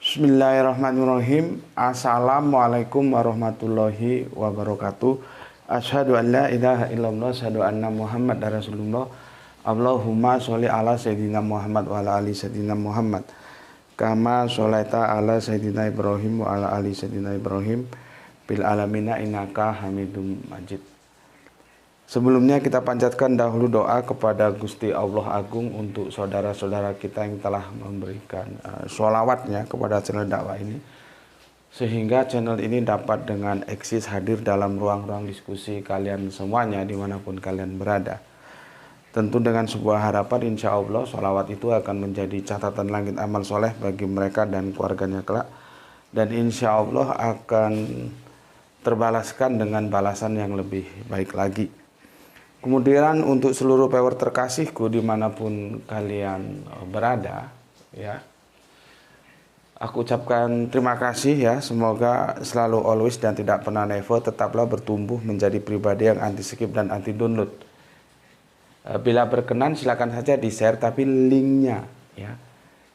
Bismillahirrahmanirrahim. Assalamualaikum warahmatullahi wabarakatuh. Asyhadu an la ilaha illallah, asyhadu anna Muhammad Rasulullah. Allahumma sholli ala sayyidina Muhammad wa ala ali sayyidina Muhammad. Kama sholaita ala sayyidina Ibrahim wa ala ali sayyidina Ibrahim bil alamina innaka Hamidum Majid. Sebelumnya kita panjatkan dahulu doa kepada Gusti Allah Agung untuk saudara-saudara kita yang telah memberikan sholawatnya kepada channel dakwah ini, sehingga channel ini dapat dengan eksis hadir dalam ruang-ruang diskusi kalian semuanya dimanapun kalian berada. Tentu dengan sebuah harapan insya Allah sholawat itu akan menjadi catatan langit amal soleh bagi mereka dan keluarganya kelak, dan insya Allah akan terbalaskan dengan balasan yang lebih baik lagi. Kemudian untuk seluruh viewer terkasihku dimanapun kalian berada, ya, aku ucapkan terima kasih ya. Semoga selalu always dan tidak pernah never tetaplah bertumbuh menjadi pribadi yang anti skip dan anti download. Bila berkenan silakan saja di share, tapi linknya ya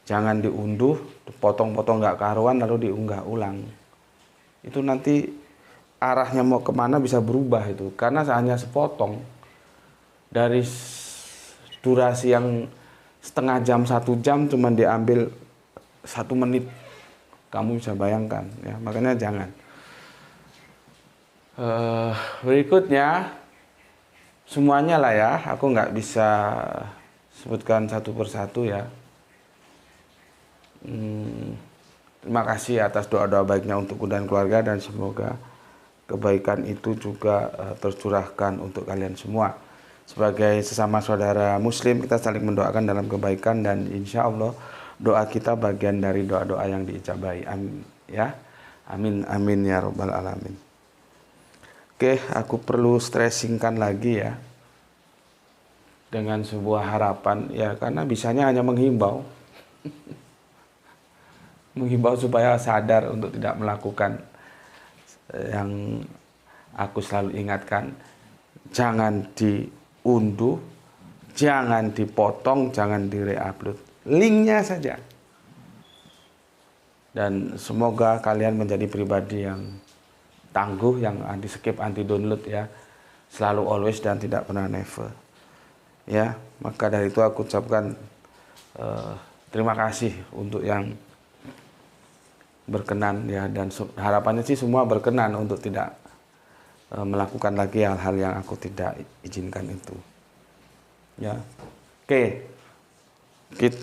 jangan diunduh, potong-potong nggak karuan lalu diunggah ulang. Itu nanti arahnya mau kemana bisa berubah itu, karena hanya sepotong dari durasi yang setengah jam, 1 jam cuma diambil 1 menit. Kamu bisa bayangkan ya, makanya jangan. Berikutnya semuanya lah ya, aku nggak bisa sebutkan satu persatu ya. Terima kasih atas doa-doa baiknya untukku dan keluarga, dan semoga kebaikan itu juga tercurahkan untuk kalian semua. Sebagai sesama saudara muslim, kita saling mendoakan dalam kebaikan, dan insya Allah doa kita bagian dari doa-doa yang diijabahi. Amin ya. Amin amin ya robbal alamin. Oke, aku perlu stressingkan lagi ya dengan sebuah harapan ya, karena bisanya hanya menghimbau menghimbau supaya sadar untuk tidak melakukan yang aku selalu ingatkan. Jangan diunduh, jangan dipotong, jangan di-reupload, linknya saja. Dan semoga kalian menjadi pribadi yang tangguh, yang anti skip, anti download ya, selalu always dan tidak pernah never ya. Maka dari itu aku ucapkan terima kasih untuk yang berkenan ya, dan harapannya sih semua berkenan untuk tidak melakukan lagi hal-hal yang aku tidak izinkan itu ya. Oke,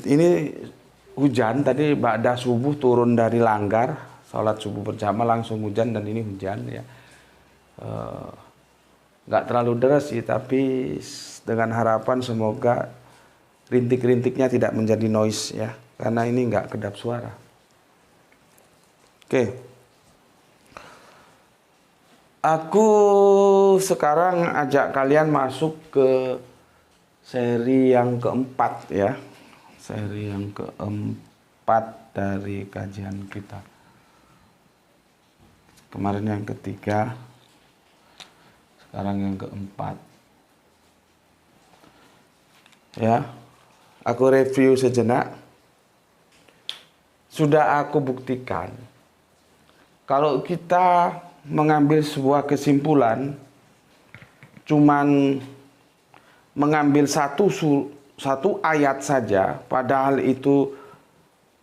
ini hujan tadi ba'da subuh turun dari Langgar, sholat subuh berjamaah langsung hujan, dan ini hujan ya, nggak terlalu deras sih, tapi dengan harapan semoga rintik-rintiknya tidak menjadi noise ya, karena ini nggak kedap suara. Oke. Aku sekarang ajak kalian masuk ke seri yang keempat ya. Seri yang keempat dari kajian kita. Kemarin yang ketiga, sekarang yang keempat. Ya, aku review sejenak. Sudah aku buktikan kalau kita mengambil sebuah kesimpulan cuman mengambil satu ayat saja, padahal itu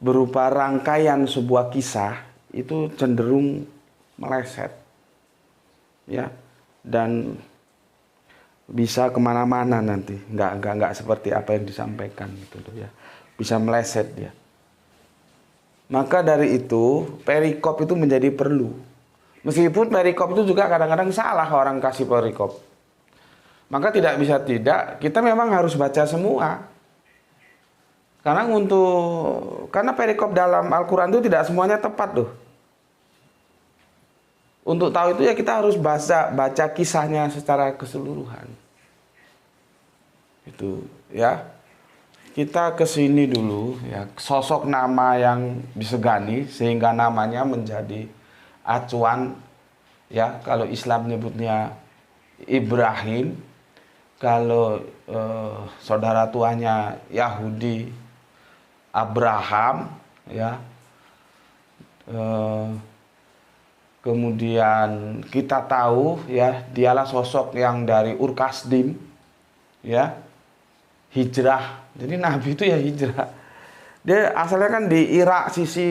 berupa rangkaian sebuah kisah, itu cenderung meleset ya, dan bisa kemana-mana nanti, nggak seperti apa yang disampaikan gitu ya, bisa meleset ya. Maka dari itu perikop itu menjadi perlu. Meskipun perikop itu juga kadang-kadang salah orang kasih perikop. Maka tidak bisa tidak, kita memang harus baca semua. Karena perikop dalam Al-Quran itu tidak semuanya tepat loh. Untuk tahu itu ya kita harus baca kisahnya secara keseluruhan. Itu ya. Kita kesini dulu ya, sosok nama yang disegani sehingga namanya menjadi acuan ya. Kalau Islam nyebutnya Ibrahim, kalau saudara tuanya Yahudi Abraham ya, Eh, Kemudian kita tahu ya, dialah sosok yang dari Ur-Kasdim, ya, hijrah. Jadi Nabi itu ya hijrah. Dia asalnya kan di Irak, sisi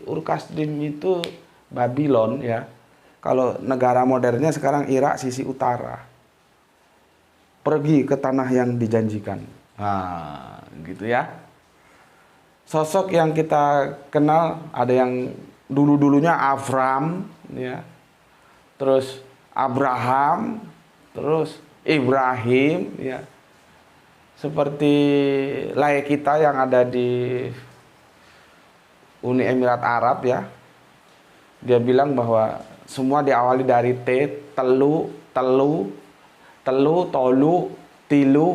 Ur-Kasdim itu Babylon ya. Kalau negara modernnya sekarang Irak sisi utara. Pergi ke tanah yang dijanjikan. Nah, gitu ya. Sosok yang kita kenal ada yang dulu-dulunya Avram ya. Terus Abraham, terus Ibrahim ya. Seperti layak kita yang ada di Uni Emirat Arab ya. Dia bilang bahwa semua diawali dari telu, tolu, tilu,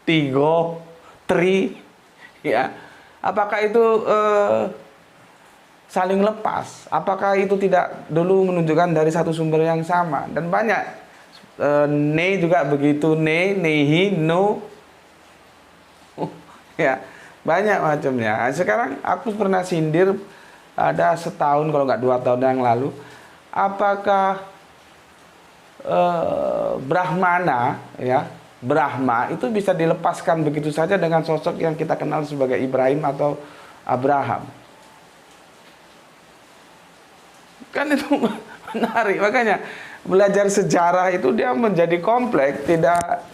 tigo, tri ya. Apakah itu saling lepas? Apakah itu tidak dulu menunjukkan dari satu sumber yang sama? Dan banyak ne juga begitu, nehi, no ya, banyak macamnya. Sekarang aku pernah sindir ada setahun kalau nggak 2 tahun yang lalu, apakah Brahmana ya, Brahma itu bisa dilepaskan begitu saja dengan sosok yang kita kenal sebagai Ibrahim atau Abraham? Kan itu menarik. Makanya belajar sejarah itu dia menjadi kompleks, tidak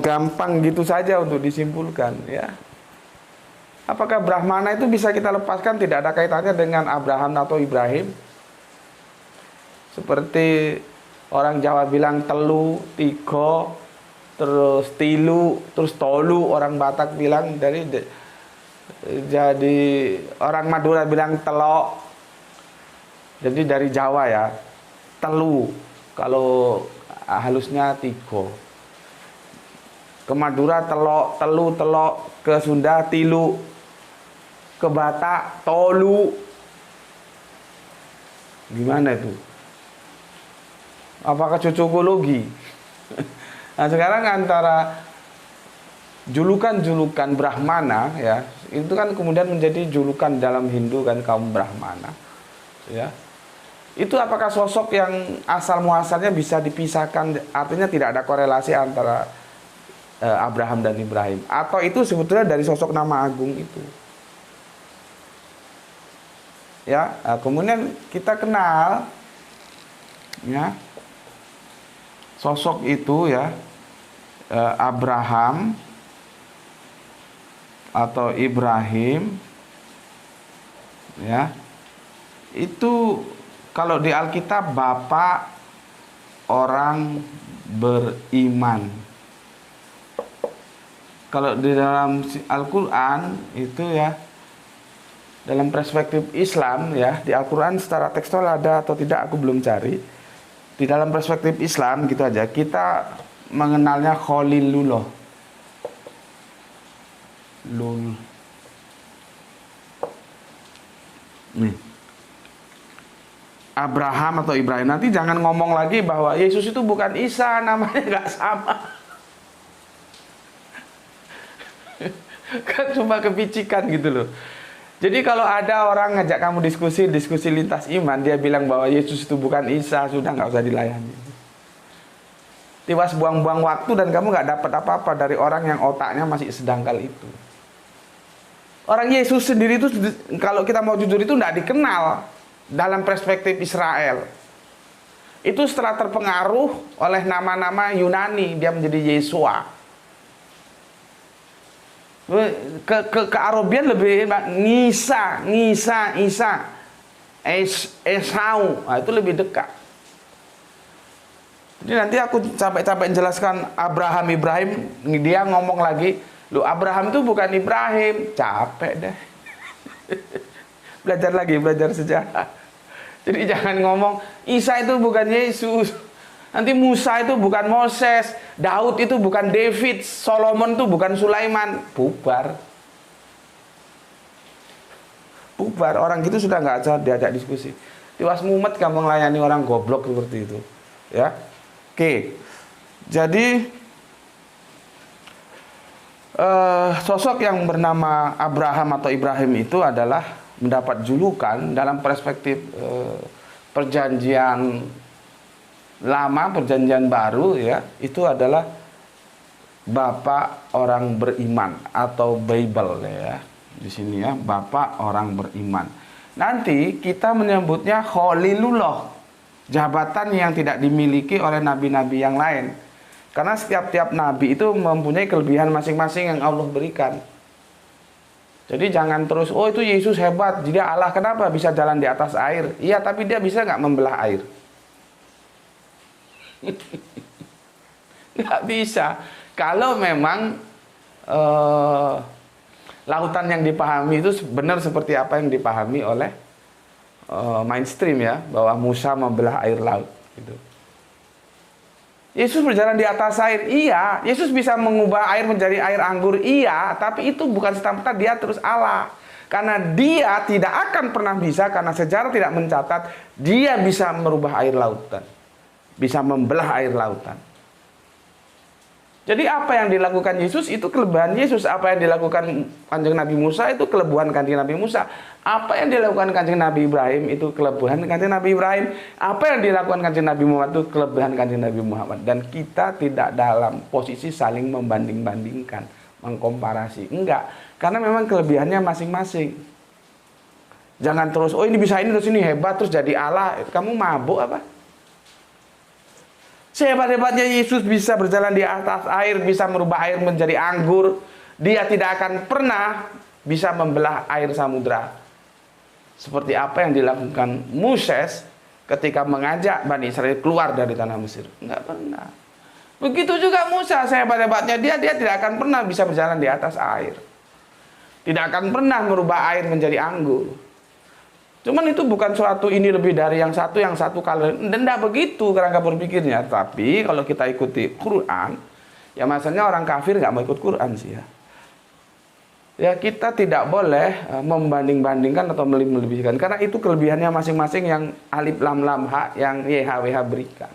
gampang gitu saja untuk disimpulkan ya. Apakah Brahmana itu bisa kita lepaskan, tidak ada kaitannya dengan Abraham atau Ibrahim? Seperti orang Jawa bilang telu, tiga, terus tilu, terus tolu, orang Batak bilang jadi orang Madura bilang telok. Jadi dari Jawa ya, telu, kalau halusnya tiga. Ke Madura telok, telu, telok. Ke Sunda tilu. Ke Batak tolu. Gimana itu? Apakah cocokologi? Nah sekarang antara julukan-julukan Brahmana ya, itu kan kemudian menjadi julukan dalam Hindu kan, kaum Brahmana ya. Itu apakah sosok yang asal muasalnya bisa dipisahkan, artinya tidak ada korelasi antara Abraham dan Ibrahim, atau itu sebetulnya dari sosok nama agung itu ya. Kemudian kita kenal ya sosok itu ya, Abraham atau Ibrahim ya, itu kalau di Alkitab bapak orang beriman. Kalau di dalam Al-Quran itu ya, dalam perspektif Islam ya, di Al-Quran secara tekstual ada atau tidak aku belum cari. Di dalam perspektif Islam gitu aja, kita mengenalnya Khalilullah. Nih. Abraham atau Ibrahim. Nanti jangan ngomong lagi bahwa Yesus itu bukan Isa, namanya nggak sama. Kan cuma kepicikan gitu loh. Jadi kalau ada orang ngajak kamu diskusi lintas iman, dia bilang bahwa Yesus itu bukan Isa, sudah nggak usah dilayani. Tiwas buang-buang waktu dan kamu nggak dapat apa-apa dari orang yang otaknya masih sedangkal itu. Orang Yesus sendiri itu, kalau kita mau jujur, itu nggak dikenal dalam perspektif Israel. Itu setelah terpengaruh oleh nama-nama Yunani, dia menjadi Yesua. Ke Arabian lebih Ngisa, Isa, Esau, nah, itu lebih dekat. Jadi nanti aku capek-capek menjelaskan Abraham, Ibrahim, dia ngomong lagi, lu Abraham itu bukan Ibrahim, capek deh. Belajar lagi, belajar sejarah. Jadi jangan ngomong Isa itu bukan Yesus, nanti Musa itu bukan Moses, Daud itu bukan David, Solomon itu bukan Sulaiman. Bubar. Orang gitu sudah nggak bisa diajak diskusi. Tiwas mumet kamu melayani orang goblok seperti itu ya. Oke. Jadi sosok yang bernama Abraham atau Ibrahim itu adalah mendapat julukan dalam perspektif perjanjian lama, perjanjian baru ya, itu adalah Bapak orang beriman atau Bible ya. Di sini ya, Bapak orang beriman. Nanti kita menyebutnya Khalilullah, jabatan yang tidak dimiliki oleh nabi-nabi yang lain. Karena setiap nabi itu mempunyai kelebihan masing-masing yang Allah berikan. Jadi jangan terus, oh itu Yesus hebat, jadi Allah kenapa bisa jalan di atas air? Iya, tapi dia bisa nggak membelah air? Nggak bisa. Kalau memang lautan yang dipahami itu benar seperti apa yang dipahami oleh mainstream ya, bahwa Musa membelah air laut gitu. Yesus berjalan di atas air, iya. Yesus bisa mengubah air menjadi air anggur, iya. Tapi itu bukan serta-merta dia terus Allah. Karena dia tidak akan pernah bisa, karena sejarah tidak mencatat, dia bisa merubah air lautan. Bisa membelah air lautan. Jadi apa yang dilakukan Yesus itu kelebihan Yesus. Apa yang dilakukan Kanjeng Nabi Musa itu kelebihan Kanjeng Nabi Musa. Apa yang dilakukan Kanjeng Nabi Ibrahim itu kelebihan Kanjeng Nabi Ibrahim. Apa yang dilakukan Kanjeng Nabi Muhammad itu kelebihan Kanjeng Nabi Muhammad. Dan kita tidak dalam posisi saling membanding-bandingkan, mengkomparasi. Enggak, karena memang kelebihannya masing-masing. Jangan terus, oh ini bisa ini terus ini hebat terus jadi Allah. Kamu mabuk apa? Sehebat-hebatnya Yesus bisa berjalan di atas air, bisa merubah air menjadi anggur, dia tidak akan pernah bisa membelah air samudra. Seperti apa yang dilakukan Moses ketika mengajak Bani Israel keluar dari tanah Mesir. Enggak pernah. Begitu juga Musa, sehebat-hebatnya dia tidak akan pernah bisa berjalan di atas air. Tidak akan pernah merubah air menjadi anggur. Cuman itu bukan suatu ini lebih dari yang satu kalau tidak begitu kerangka berpikirnya. Tapi kalau kita ikuti Quran, ya maksudnya orang kafir nggak mau ikut Quran sih ya. Ya kita tidak boleh membanding-bandingkan atau melebih-lebihkan, karena itu kelebihannya masing-masing yang alif lam lam ha yang YHWH berikan.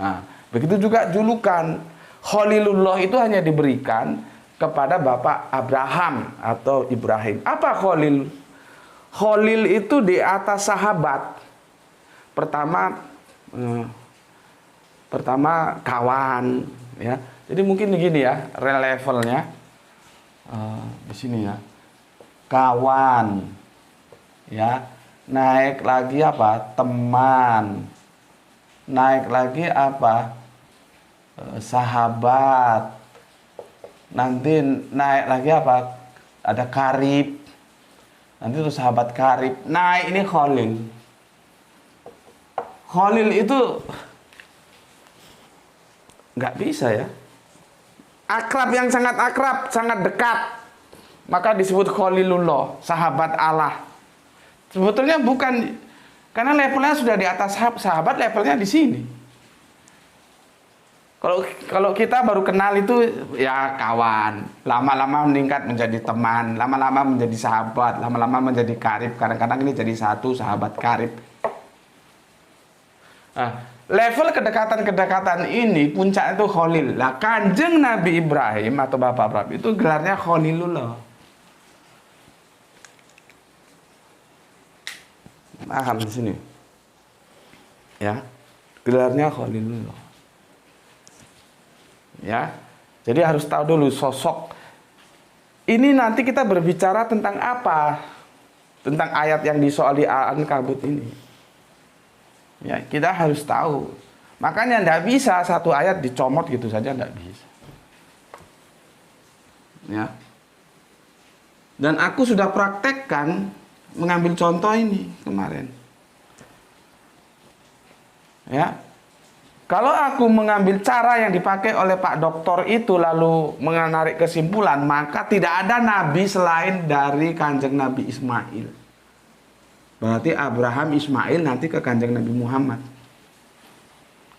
Nah, begitu juga julukan Khalilullah itu hanya diberikan kepada Bapak Abraham atau Ibrahim. Apa Khalil? Khalil itu di atas sahabat. Pertama kawan, ya. Jadi mungkin begini ya, levelnya di sini ya. Kawan, ya. Naik lagi apa? Teman. Naik lagi apa? Sahabat. Nanti naik lagi apa? Ada karib. Nanti itu sahabat karib. Nah ini Khalil. Khalil itu nggak bisa ya. Akrab yang sangat akrab, sangat dekat. Maka disebut Khalilullah, sahabat Allah. Sebetulnya bukan, karena levelnya sudah di atas sahabat, levelnya di sini. Kalau kita baru kenal itu ya kawan, lama-lama meningkat menjadi teman, lama-lama menjadi sahabat, lama-lama menjadi karib, kadang-kadang ini jadi satu sahabat karib. Nah, level kedekatan-kedekatan ini puncaknya itu Khalil. Lah Kanjeng Nabi Ibrahim atau Bapak Ibrahim itu gelarnya Khalilullah. Paham di sini? Ya, gelarnya Khalilullah. Ya, jadi harus tahu dulu sosok ini. Nanti kita berbicara tentang apa? Tentang ayat yang disoal di Al-Ankabut ini. Ya, kita harus tahu. Makanya tidak bisa satu ayat dicomot gitu saja, tidak bisa. Ya. Dan aku sudah praktekkan mengambil contoh ini kemarin. Ya. Kalau aku mengambil cara yang dipakai oleh Pak Doktor itu lalu menarik kesimpulan, maka tidak ada nabi selain dari Kanjeng Nabi Ismail. Berarti Abraham Ismail nanti ke Kanjeng Nabi Muhammad.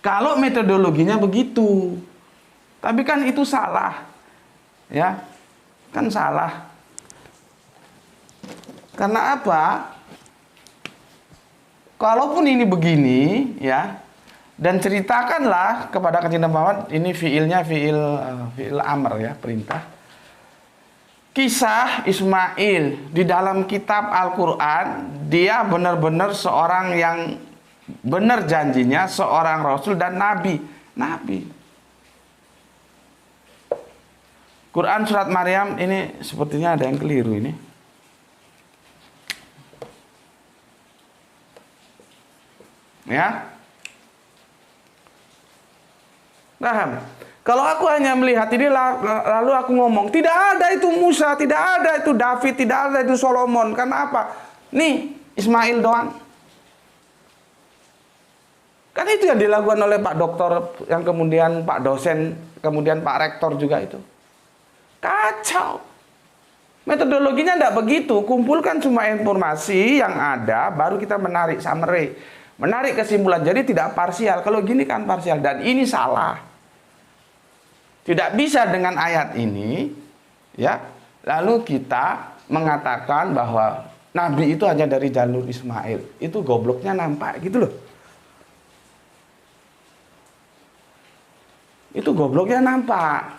Kalau metodologinya begitu. Tapi kan itu salah. Ya. Kan salah. Karena apa? Kalaupun ini begini, ya. Dan ceritakanlah kepada Kanjeng Nabi Muhammad, ini fiilnya fiil amr ya, perintah. kisah Ismail di dalam kitab Al-Quran, dia benar-benar seorang yang benar janjinya, seorang rasul dan nabi. Quran surat Maryam ini sepertinya ada yang keliru ini. Ya. Paham? Kalau aku hanya melihat ini lalu aku ngomong, tidak ada itu Musa, tidak ada itu David, tidak ada itu Solomon. Karena apa? Nih, Ismail doang. Kan itu yang dilakukan oleh Pak Doktor, yang kemudian Pak dosen, kemudian Pak Rektor juga itu. Kacau. Metodologinya tidak begitu. Kumpulkan semua informasi yang ada, baru kita menarik summary, menarik kesimpulan. Jadi tidak parsial. Kalau gini kan parsial, dan ini salah. Tidak bisa dengan ayat ini, ya. Lalu kita mengatakan bahwa Nabi itu hanya dari jalur Ismail. Itu gobloknya nampak gitu loh. Itu gobloknya nampak.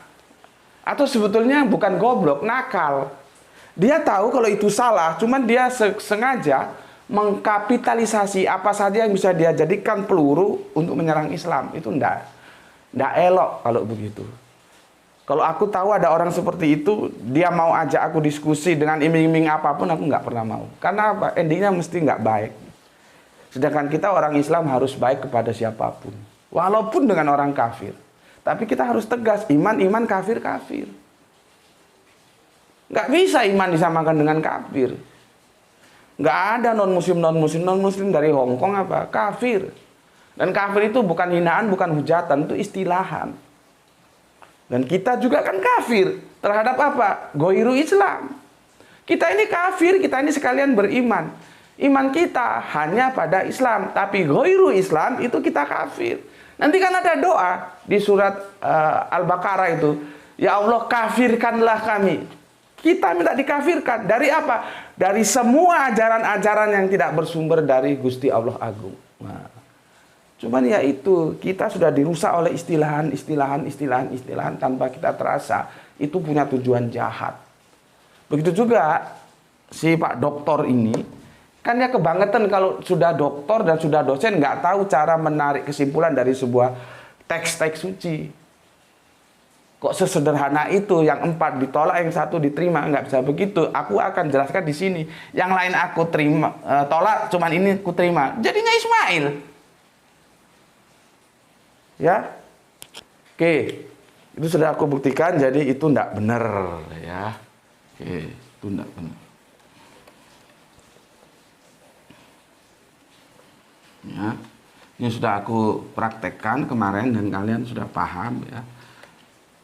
Atau sebetulnya bukan goblok, nakal. Dia tahu kalau itu salah, cuman dia sengaja mengkapitalisasi apa saja yang bisa dia jadikan peluru untuk menyerang Islam. Itu ndak elok kalau begitu. Kalau aku tahu ada orang seperti itu, dia mau ajak aku diskusi dengan iming-iming apapun, aku nggak pernah mau. Karena apa? Endingnya mesti nggak baik. Sedangkan kita orang Islam harus baik kepada siapapun, walaupun dengan orang kafir. Tapi kita harus tegas, iman kafir. Nggak bisa iman disamakan dengan kafir. Nggak ada non-muslim dari Hongkong apa? Kafir. Dan kafir itu bukan hinaan, bukan hujatan, itu istilahan. Dan kita juga kan kafir terhadap apa? Goiru Islam. Kita ini kafir, kita ini sekalian beriman. Iman kita hanya pada Islam, tapi goiru Islam itu kita kafir. Nanti kan ada doa di surat Al-Baqarah itu, ya Allah kafirkanlah kami. Kita minta dikafirkan. Dari apa? Dari semua ajaran-ajaran yang tidak bersumber dari Gusti Allah Agung. Nah, cuman ya itu, kita sudah dirusak oleh istilahan tanpa kita terasa. Itu punya tujuan jahat. Begitu juga si Pak Doktor ini, kan dia kebangetan kalau sudah doktor dan sudah dosen nggak tahu cara menarik kesimpulan dari sebuah teks-teks suci. Kok sesederhana itu, yang 4 ditolak, yang 1 diterima? Nggak bisa begitu. Aku akan jelaskan di sini. Yang lain aku terima, tolak, cuman ini aku terima. Jadinya Ismail. Ya, oke, itu sudah aku buktikan. Jadi itu tidak benar, ya. Oke, itu tidak benar. Ya, ini sudah aku praktekkan kemarin dan kalian sudah paham, ya.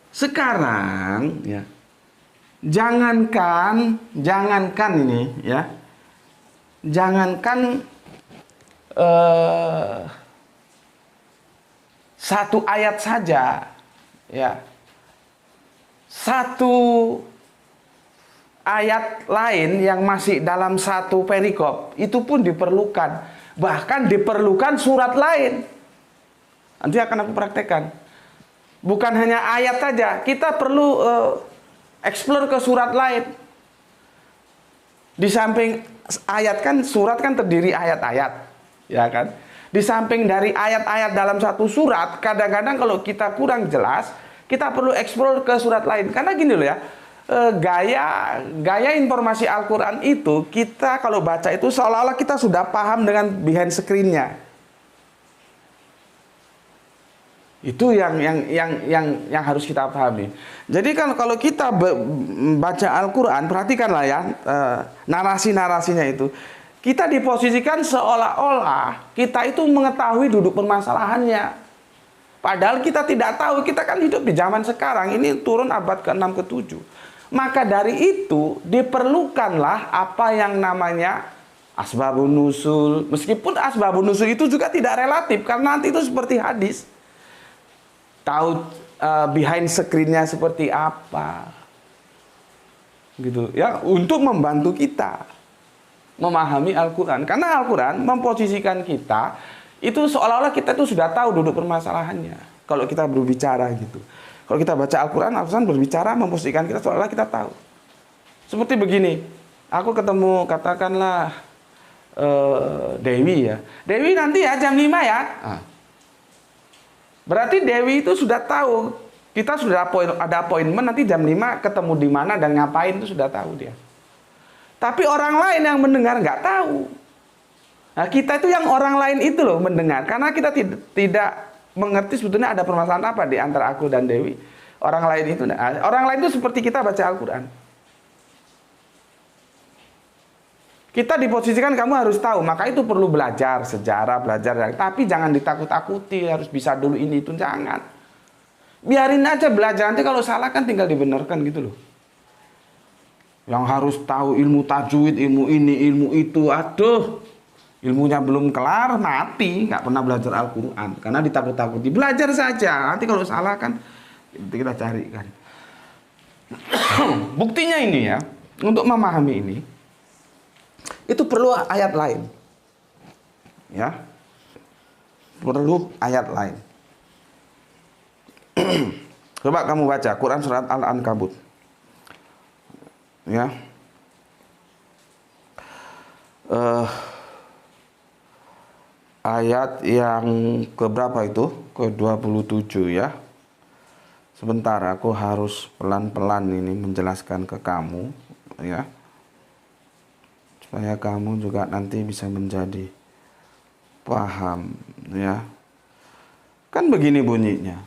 Sekarang, ya, jangankan ini, ya, jangankan satu ayat saja, ya, satu ayat lain yang masih dalam satu perikop itu pun diperlukan, bahkan diperlukan surat lain. Nanti akan aku praktekkan. Bukan hanya ayat saja, kita perlu explore ke surat lain. Di samping ayat kan, surat kan terdiri ayat-ayat, ya kan? Di samping dari ayat-ayat dalam satu surat, kadang-kadang kalau kita kurang jelas, kita perlu explore ke surat lain. Karena gini loh ya, gaya informasi Al-Quran itu, kita kalau baca itu seolah-olah kita sudah paham dengan behind screen-nya. Itu yang harus kita pahami. Jadi kan kalau kita baca Al-Quran, perhatikanlah ya, narasi-narasinya itu. Kita diposisikan seolah-olah kita itu mengetahui duduk permasalahannya. Padahal kita tidak tahu, kita kan hidup di zaman sekarang, ini turun abad ke-6 ke-7. Maka dari itu diperlukanlah apa yang namanya asbabun nusul. Meskipun asbabun nusul itu juga tidak relatif, karena nanti itu seperti hadis. Tahu behind screen-nya seperti apa, gitu ya, untuk membantu kita memahami Al-Quran. Karena Al-Quran memposisikan kita itu seolah-olah kita itu sudah tahu duduk permasalahannya. Kalau kita berbicara gitu, kalau kita baca Al-Quran berbicara memposisikan kita seolah-olah kita tahu. Seperti begini, aku ketemu katakanlah Dewi ya. Dewi nanti ya jam 5 ya. Berarti Dewi itu sudah tahu. Kita sudah ada appointment nanti jam 5 ketemu di mana dan ngapain itu sudah tahu dia. Tapi orang lain yang mendengar nggak tahu. Nah, kita itu yang orang lain itu loh mendengar. Karena kita tidak mengerti sebetulnya ada permasalahan apa di antara aku dan Dewi. Orang lain itu seperti kita baca Al-Quran. Kita diposisikan kamu harus tahu, maka itu perlu belajar sejarah, belajar. Tapi jangan ditakut-takuti, harus bisa dulu ini itu, jangan. Biarin aja belajar, nanti kalau salah kan tinggal dibenarkan gitu loh. Yang harus tahu ilmu tajwid, ilmu ini, ilmu itu, aduh. Ilmunya belum kelar, mati, nggak pernah belajar Al-Quran. Karena ditakut-takuti, belajar saja. Nanti kalau salah kan, kita cari kan. Buktinya ini ya, untuk memahami ini, itu perlu ayat lain. Ya. Perlu ayat lain. Coba kamu baca Quran surat Al-Ankabut. Ya. Ayat yang keberapa itu? Ke-27 ya. Sebentar, aku harus pelan-pelan ini menjelaskan ke kamu ya. Supaya kamu juga nanti bisa menjadi paham ya. Kan begini bunyinya.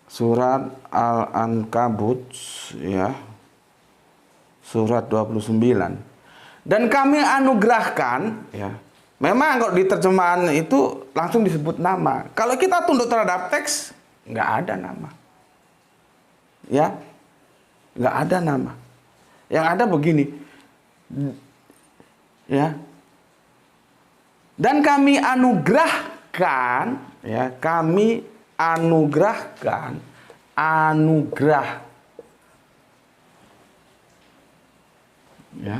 Surat Al-Ankabut ya. Surat 29. Dan kami anugerahkan ya. Memang kalau di terjemahan itu langsung disebut nama. Kalau kita tunduk terhadap teks nggak ada nama. Ya. Nggak ada nama. Yang ada begini, ya. Dan kami anugerahkan, ya, kami anugerahkan, anugerah, ya.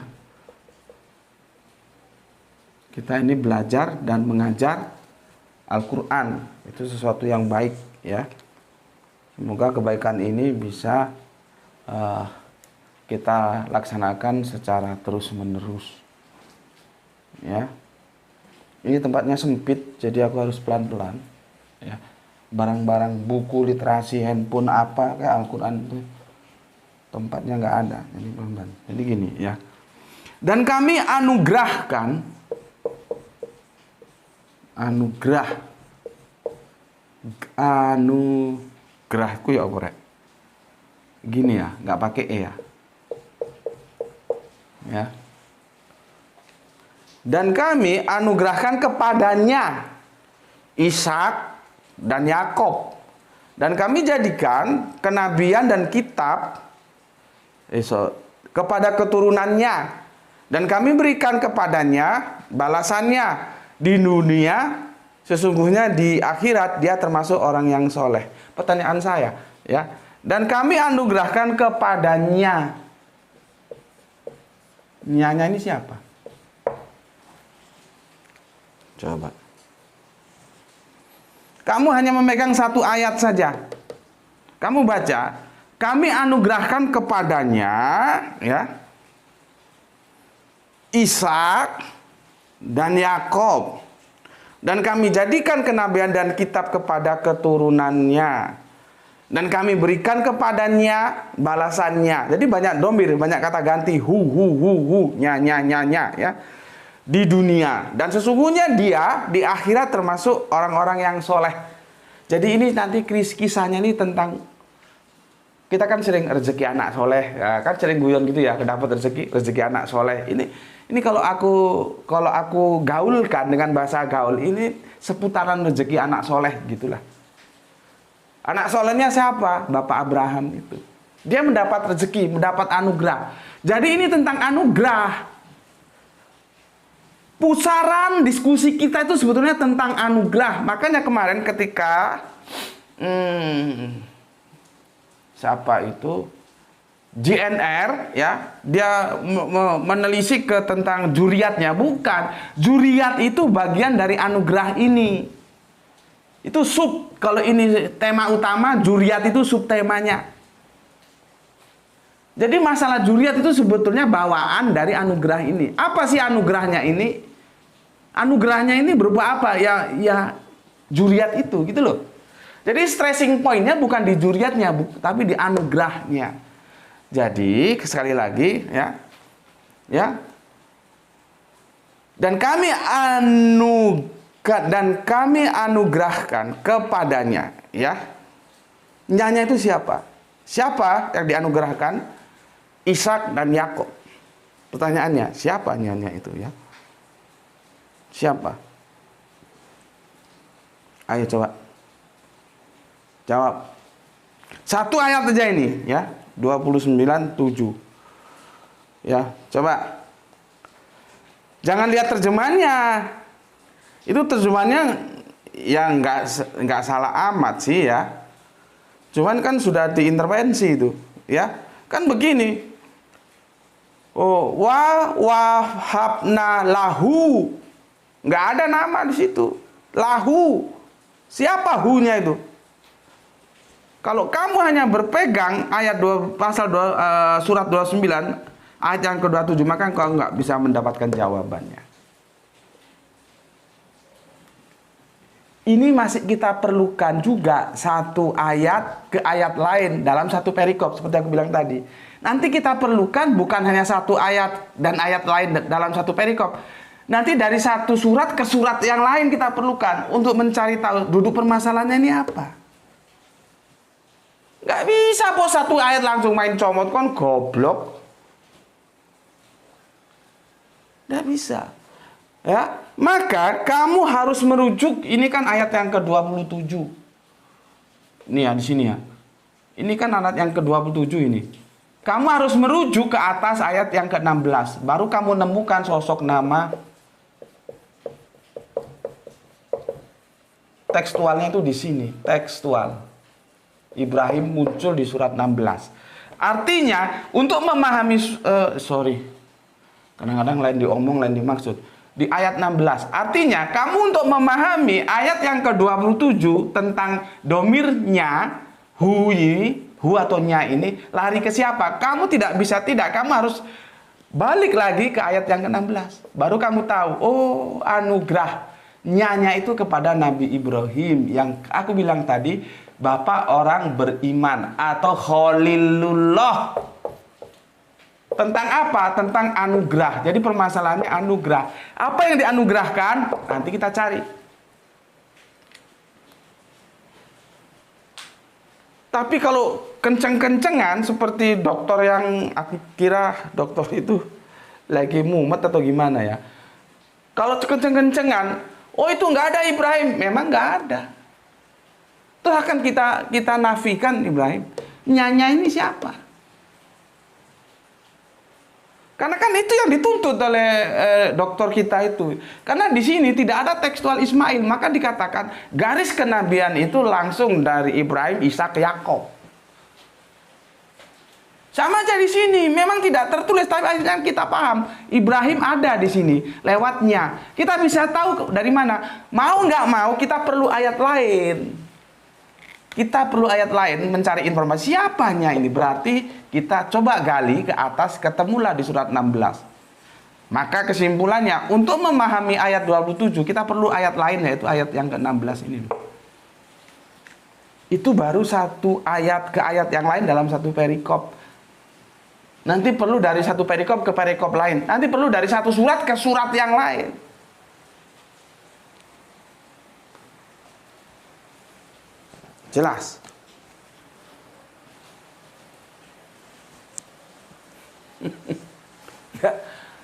Kita ini belajar dan mengajar Al-Quran, itu sesuatu yang baik, ya. Semoga kebaikan ini bisa kita laksanakan secara terus-menerus. Ya. Ini tempatnya sempit, jadi aku harus pelan-pelan. Ya. Barang-barang buku, literasi, handphone apa kayak Al-Quran itu tempatnya nggak ada. Jadi pelan-pelan. Jadi gini ya. Dan kami anugerahkan anugerahku ya apa rek? Gini ya, nggak pakai e ya. Ya. Dan kami anugerahkan kepadanya Ishak dan Yakob. Dan kami jadikan kenabian dan kitab kepada keturunannya. Dan kami berikan kepadanya balasannya di dunia, sesungguhnya di akhirat dia termasuk orang yang soleh. Pertanyaan saya, ya. Dan kami anugerahkan kepadanya. Nyanya ini siapa? Coba. Kamu hanya memegang satu ayat saja. Kamu baca, kami anugerahkan kepadanya, ya, Ishak dan Yakob. Dan kami jadikan kenabian dan kitab kepada keturunannya. Dan kami berikan kepadanya balasannya. Jadi banyak domir, banyak kata ganti. Hu, nya, ya. Di dunia. Dan sesungguhnya dia di akhirat termasuk orang-orang yang soleh. Jadi ini nanti kisahnya ini tentang, kita kan sering rezeki anak soleh. Ya, kan sering guyon gitu ya, dapat rezeki anak soleh. Ini kalau aku gaulkan dengan bahasa gaul, ini seputaran rezeki anak soleh gitulah. Anak solehnya siapa? Bapak Abraham itu. Dia mendapat rezeki, mendapat anugerah. Jadi ini tentang anugerah. Pusaran diskusi kita itu sebetulnya tentang anugerah. Makanya kemarin ketika siapa itu? JNR ya, dia menelisik ke tentang juriatnya. Bukan. Juriat itu bagian dari anugerah ini. Itu sub. Kalau ini tema utama, juriat itu subtemanya. Jadi masalah juriat itu sebetulnya bawaan dari anugerah ini. Apa sih anugerahnya ini? Anugerahnya ini berupa apa? Ya juriat itu, gitu loh. Jadi stressing pointnya bukan di juriatnya, tapi di anugerahnya. Jadi sekali lagi, ya. Dan kami anugerahkan kepadanya, ya. Nyanya itu siapa? Siapa yang dianugerahkan? Ishak dan Yakub. Pertanyaannya, siapa nyanya itu, ya? Siapa? Ayo coba jawab. Satu ayat aja ini, ya. 29:7. Ya, coba. Jangan lihat terjemahannya. Itu terjemahannya ya nggak salah amat sih, ya. Cuman kan sudah diintervensi itu, ya. Kan begini. Oh, wahabna lahu. Nggak ada nama di situ. Lahu. Siapa hu-nya itu? Kalau kamu hanya berpegang ayat 2, pasal 2, surat 29 ayat yang ke-27, maka kau nggak bisa mendapatkan jawabannya. Ini masih kita perlukan juga satu ayat ke ayat lain dalam satu perikop seperti aku bilang tadi. Nanti kita perlukan bukan hanya satu ayat dan ayat lain dalam satu perikop. Nanti dari satu surat ke surat yang lain kita perlukan untuk mencari tahu duduk permasalahannya ini apa. Gak bisa kok satu ayat langsung main comot, kon goblok. Gak bisa. Ya, maka kamu harus merujuk, ini kan ayat yang ke-27. Ini ya, di sini ya. Ini kan ayat yang ke-27 ini. Kamu harus merujuk ke atas ayat yang ke-16. Baru kamu nemukan sosok nama. Tekstualnya itu di sini, tekstual. Ibrahim muncul di surat 16. Artinya, untuk memahami, kadang-kadang lain diomong, lain dimaksud. Di ayat 16. Artinya, kamu untuk memahami ayat yang ke-27 tentang domirnya, hu atau nya ini, lari ke siapa? Kamu tidak bisa kamu harus balik lagi ke ayat yang ke-16. Baru kamu tahu, oh anugerah nyanya itu kepada Nabi Ibrahim. Yang aku bilang tadi, bapak orang beriman atau Khalilullah. Tentang apa? Tentang anugerah. Jadi permasalahannya anugerah. Apa yang dianugerahkan? Nanti kita cari. Tapi kalau kenceng-kencengan seperti dokter yang aku kira dokter itu lagi mumet atau gimana ya. Kalau kenceng-kencengan, oh itu nggak ada Ibrahim. Memang nggak ada. Terus akan kita nafikan Ibrahim. Nyanya ini siapa? Karena kan itu yang dituntut oleh dokter kita itu. Karena di sini tidak ada tekstual Ismail, maka dikatakan garis kenabian itu langsung dari Ibrahim, Ishak, Yakub. Sama aja di sini, memang tidak tertulis, tapi yang kita paham Ibrahim ada di sini lewatnya. Kita bisa tahu dari mana. Mau nggak mau kita perlu ayat lain. Kita perlu ayat lain mencari informasi siapanya ini. Berarti kita coba gali ke atas, ketemulah di surat 16. Maka kesimpulannya, untuk memahami ayat 27, kita perlu ayat lain, yaitu ayat yang ke-16 ini. Itu baru satu ayat ke ayat yang lain dalam satu perikop. Nanti perlu dari satu perikop ke perikop lain. Nanti perlu dari satu surat ke surat yang lain. Jelas?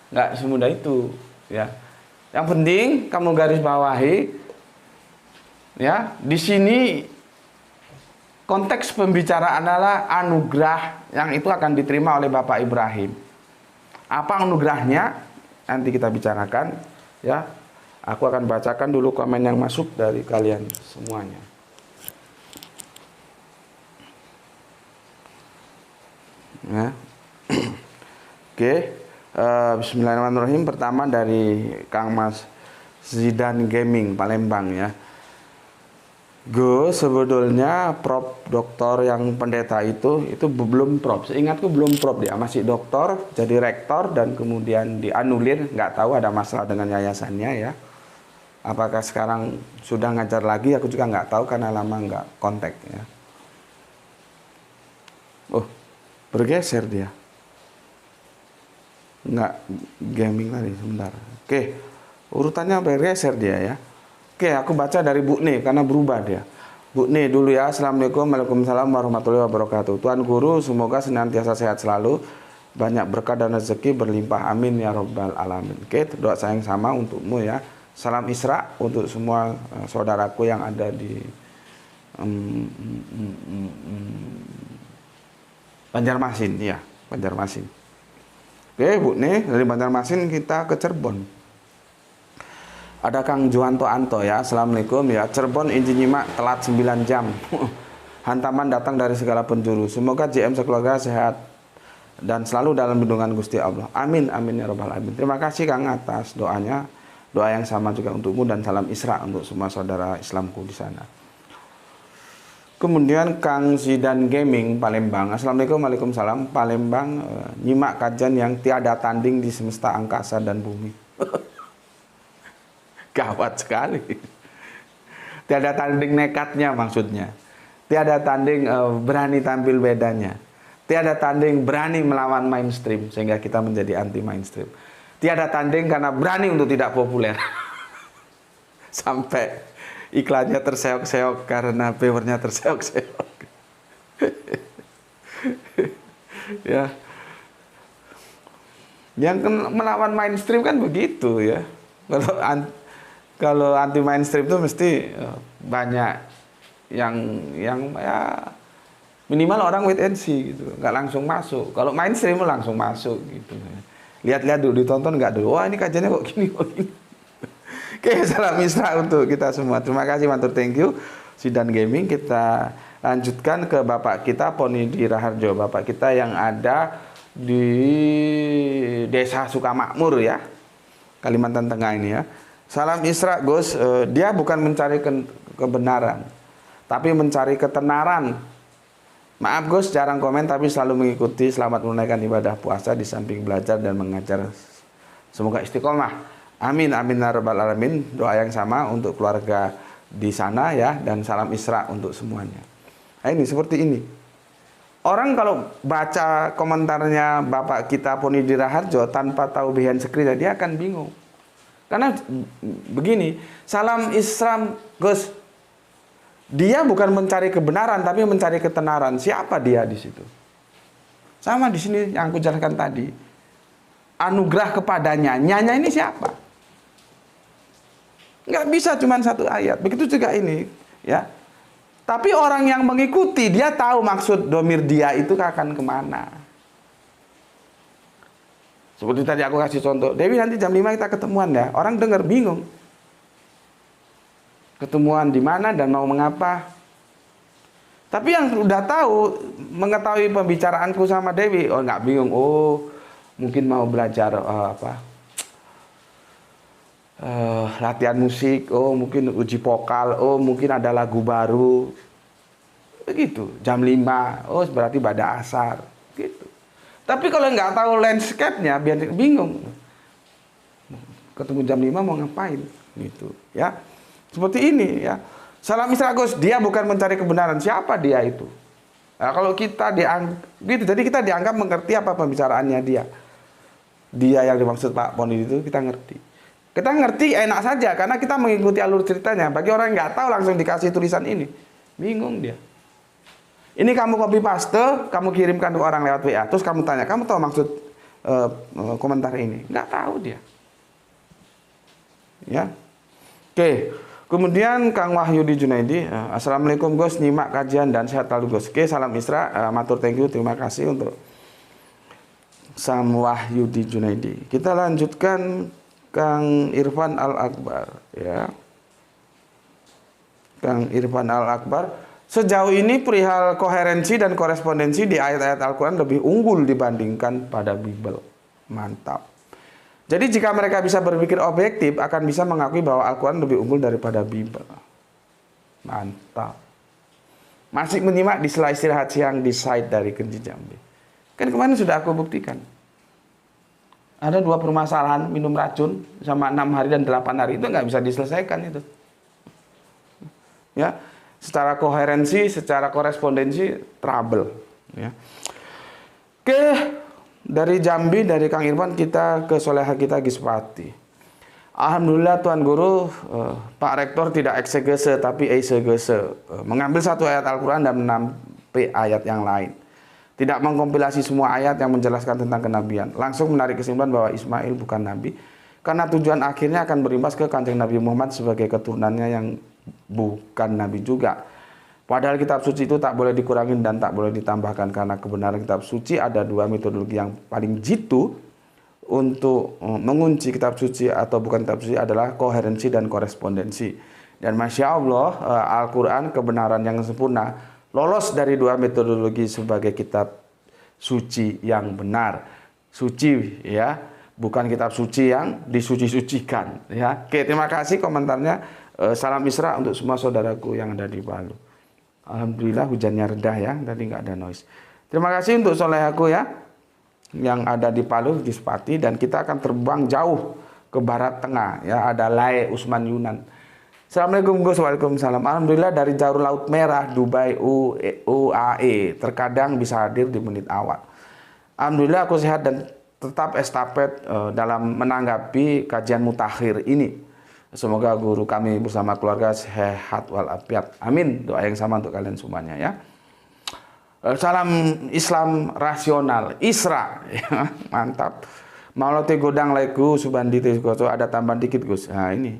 Nggak semudah itu, ya. Yang penting kamu garis bawahi, ya. Di sini konteks pembicaraan adalah anugerah yang itu akan diterima oleh Bapak Ibrahim. Apa anugerahnya? Nanti kita bicarakan, ya. Aku akan bacakan dulu komen yang masuk dari kalian semuanya. Ya. Oke, bismillahirrahmanirrahim. Pertama dari Kang Mas Zidan Gaming Palembang, ya. Gus, sebetulnya Prof Doktor yang pendeta itu belum Prof. Seingatku belum Prof, dia masih doktor, jadi rektor dan kemudian dianulir. Nggak tahu ada masalah dengan yayasannya ya. Apakah sekarang sudah ngajar lagi? Aku juga nggak tahu karena lama nggak kontak ya. Oh, bergeser dia. Nggak gaming tadi sebentar. Oke, urutannya bergeser dia ya. Oke, aku baca dari Bu Ne karena berubah dia. Bu Ne dulu ya. Assalamualaikum, waalaikumsalam warahmatullahi wabarakatuh. Tuan Guru semoga senantiasa sehat selalu, banyak berkah dan rezeki berlimpah, amin ya robbal alamin. Oke, doa saya yang sama untukmu ya. Salam Isra untuk semua saudaraku yang ada di Banjarmasin ya, Banjarmasin. Oke, Bu Ne, dari Banjarmasin kita ke Cirebon. Ada Kang Juwanto Anto ya. Assalamualaikum ya. Cirebon izin nyimak telat 9 jam. Hantaman datang dari segala penjuru. Semoga JM sekeluarga sehat dan selalu dalam lindungan Gusti Allah. Amin amin ya robbal alamin. Terima kasih Kang atas doanya. Doa yang sama juga untukmu dan salam Isra untuk semua saudara Islamku di sana. Kemudian Kang Zidan Gaming Palembang. Assalamualaikum, waalaikumsalam. Palembang nyimak kajian yang tiada tanding di semesta angkasa dan bumi. Gawat sekali. Tiada tanding nekatnya maksudnya. Tiada tanding berani tampil bedanya. Tiada tanding berani melawan mainstream sehingga kita menjadi anti mainstream. Tiada tanding karena berani untuk tidak populer. Sampai iklannya terseok-seok karena viewernya terseok-seok. Ya. Yang melawan mainstream kan begitu ya. Kalau anti mainstream itu mesti banyak yang ya minimal orang wait and see gitu, nggak langsung masuk. Kalau mainstream langsung masuk gitu. Lihat-lihat dulu, ditonton nggak dulu. Wah ini kajiannya kok gini kok gini. Oke, salam Isra untuk kita semua. Terima kasih, matur thank you. Zidan Gaming. Kita lanjutkan ke Bapak kita Poni di Raharjo, Bapak kita yang ada di Desa Sukamakmur ya, Kalimantan Tengah ini ya. Salam Isra Gus, dia bukan mencari kebenaran, tapi mencari ketenaran. Maaf Gus, jarang komen tapi selalu mengikuti. Selamat menunaikan ibadah puasa di samping belajar dan mengajar. Semoga istiqomah. Amin, amin ya rabbal alamin. Doa yang sama untuk keluarga di sana ya, dan salam Isra untuk semuanya. Nah, ini seperti ini. Orang kalau baca komentarnya Bapak kita Poni di Raharjo tanpa tahu behind screen, dia akan bingung. Karena begini, salam Islam Gus, dia bukan mencari kebenaran tapi mencari ketenaran. Siapa dia di situ? Sama di sini yang aku jelaskan tadi. Anugerah kepadanya, nyanya ini siapa? Nggak bisa cuma satu ayat. Begitu juga ini, ya. Tapi orang yang mengikuti dia tahu maksud domir dia itu akan kemana. Seperti tadi aku kasih contoh, Dewi nanti jam 5 kita ketemuan ya. Orang dengar bingung. Ketemuan di mana dan mau mengapa. Tapi yang udah tahu, mengetahui pembicaraanku sama Dewi, oh nggak bingung. Oh, mungkin mau belajar latihan musik, oh mungkin uji vokal, oh mungkin ada lagu baru. Begitu, jam 5, oh berarti pada asar. Gitu. Tapi kalau nggak tahu landscape-nya, biar bingung. Ketemu jam 5 mau ngapain? Gitu, ya. Seperti ini, ya. Salam Isra Gus, dia bukan mencari kebenaran. Siapa dia itu? Nah, kalau kita dianggap, gitu, jadi kita dianggap mengerti apa pembicaraannya dia. Dia yang dimaksud Pak Poni itu kita ngerti. Kita ngerti enak saja karena kita mengikuti alur ceritanya. Bagi orang yang nggak tahu langsung dikasih tulisan ini, bingung dia. Ini kamu copy paste, kamu kirimkan ke orang lewat WA, terus kamu tanya, kamu tahu maksud komentar ini? Nggak tahu dia. Ya, oke. Kemudian Kang Wahyudi Junaidi, Assalamualaikum Gus, nyimak kajian dan sehat selalu Gus. Oke, salam Isra, matur thank you, terima kasih untuk Sam Wahyudi Junaidi. Kita lanjutkan Kang Irfan Al-Akbar, ya. Kang Irfan Al-Akbar. Sejauh ini perihal koherensi dan korespondensi di ayat-ayat Al-Quran lebih unggul dibandingkan pada Bible. Mantap. Jadi jika mereka bisa berpikir objektif, akan bisa mengakui bahwa Al-Quran lebih unggul daripada Bible. Mantap. Masih menyimak di sela istirahat siang di site dari Kenji Jambi. Kan kemarin sudah aku buktikan. Ada 2 permasalahan, minum racun sama 6 hari dan 8 hari itu nggak bisa diselesaikan itu. Ya, secara koherensi, secara korespondensi, trouble. Ya. Oke, dari Jambi, dari Kang Irfan kita ke Soleha kita Gispati. Alhamdulillah Tuan Guru, Pak Rektor tidak eksegese tapi eisegese, mengambil satu ayat Al-Quran dan menampi ayat yang lain. Tidak mengkompilasi semua ayat yang menjelaskan tentang kenabian. Langsung menarik kesimpulan bahwa Ismail bukan nabi, karena tujuan akhirnya akan berimbas ke Kanjeng Nabi Muhammad sebagai keturunannya yang bukan nabi juga. Padahal kitab suci itu tak boleh dikurangi dan tak boleh ditambahkan, karena kebenaran kitab suci ada 2 metodologi yang paling jitu untuk mengunci kitab suci atau bukan kitab suci adalah koherensi dan korespondensi. Dan Masya Allah, Al-Quran kebenaran yang sempurna lolos dari 2 metodologi sebagai kitab suci yang benar. Suci ya, bukan kitab suci yang disuci-sucikan ya. Oke, terima kasih komentarnya. Salam Isra untuk semua saudaraku yang ada di Palu. Alhamdulillah hujannya reda ya, tadi nggak ada noise. Terima kasih untuk solehaku ya, yang ada di Palu, Gispati, dan kita akan terbang jauh ke barat tengah ya, ada Lae Usman Yunan. Assalamualaikum Gus, waalaikumsalam. Alhamdulillah dari jalur Laut Merah Dubai UAE terkadang bisa hadir di menit awal. Alhamdulillah aku sehat dan tetap estafet dalam menanggapi kajian mutakhir ini. Semoga guru kami bersama keluarga sehat walafiat. Amin. Doa yang sama untuk kalian semuanya ya. Salam Islam rasional, Isra, ya, mantap. Maulati godang laiku subandi tegoso, ada tambahan dikit Gus. Nah ini,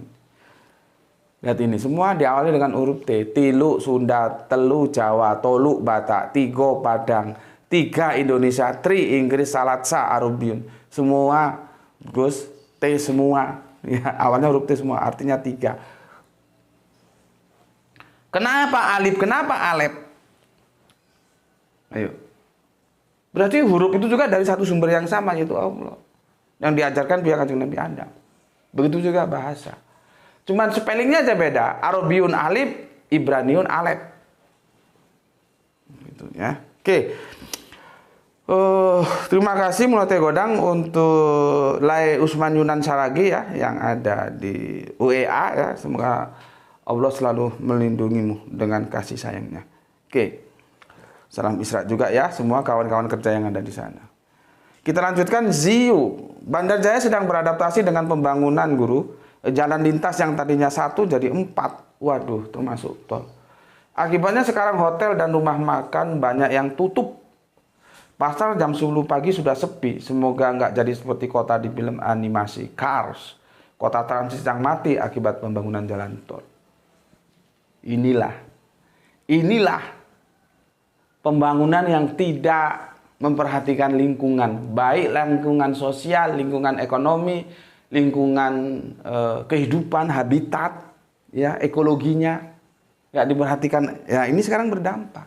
lihat ini, semua diawali dengan huruf T. Tilu Sunda, telu Jawa, tolu Batak, 3 Padang, 3 Indonesia, 3 Inggris, Salatsa, Arabiun. Semua Gus, T semua. Ya, awalnya huruf T semua, artinya 3. Kenapa alif? Kenapa alef? Ayo. Berarti huruf itu juga dari satu sumber yang sama, yaitu Allah. Yang diajarkan pihak Kanjeng Nabi Adam. Begitu juga bahasa. Cuman spellingnya aja beda. Arabiun alif, Ibraniun alef. Gitu ya. Oke. Terima kasih Mulate Godang untuk Lai Usman Yunan Saragi ya, yang ada di UEA ya. Semoga Allah selalu melindungimu dengan kasih sayangnya. Oke. Salam Isra juga ya, semua kawan-kawan kerja yang ada di sana. Kita lanjutkan Ziu. Bandar Jaya sedang beradaptasi dengan pembangunan guru. Jalan lintas yang tadinya 1 jadi 4. Waduh, termasuk tol. Akibatnya sekarang hotel dan rumah makan banyak yang tutup. Pasar jam 10 pagi sudah sepi. Semoga nggak jadi seperti kota di film animasi Cars. Kota transit yang mati akibat pembangunan jalan tol. Inilah pembangunan yang tidak memperhatikan lingkungan, baik lingkungan sosial, lingkungan ekonomi, lingkungan kehidupan, habitat, ya ekologinya, nggak diperhatikan. Ya ini sekarang berdampak.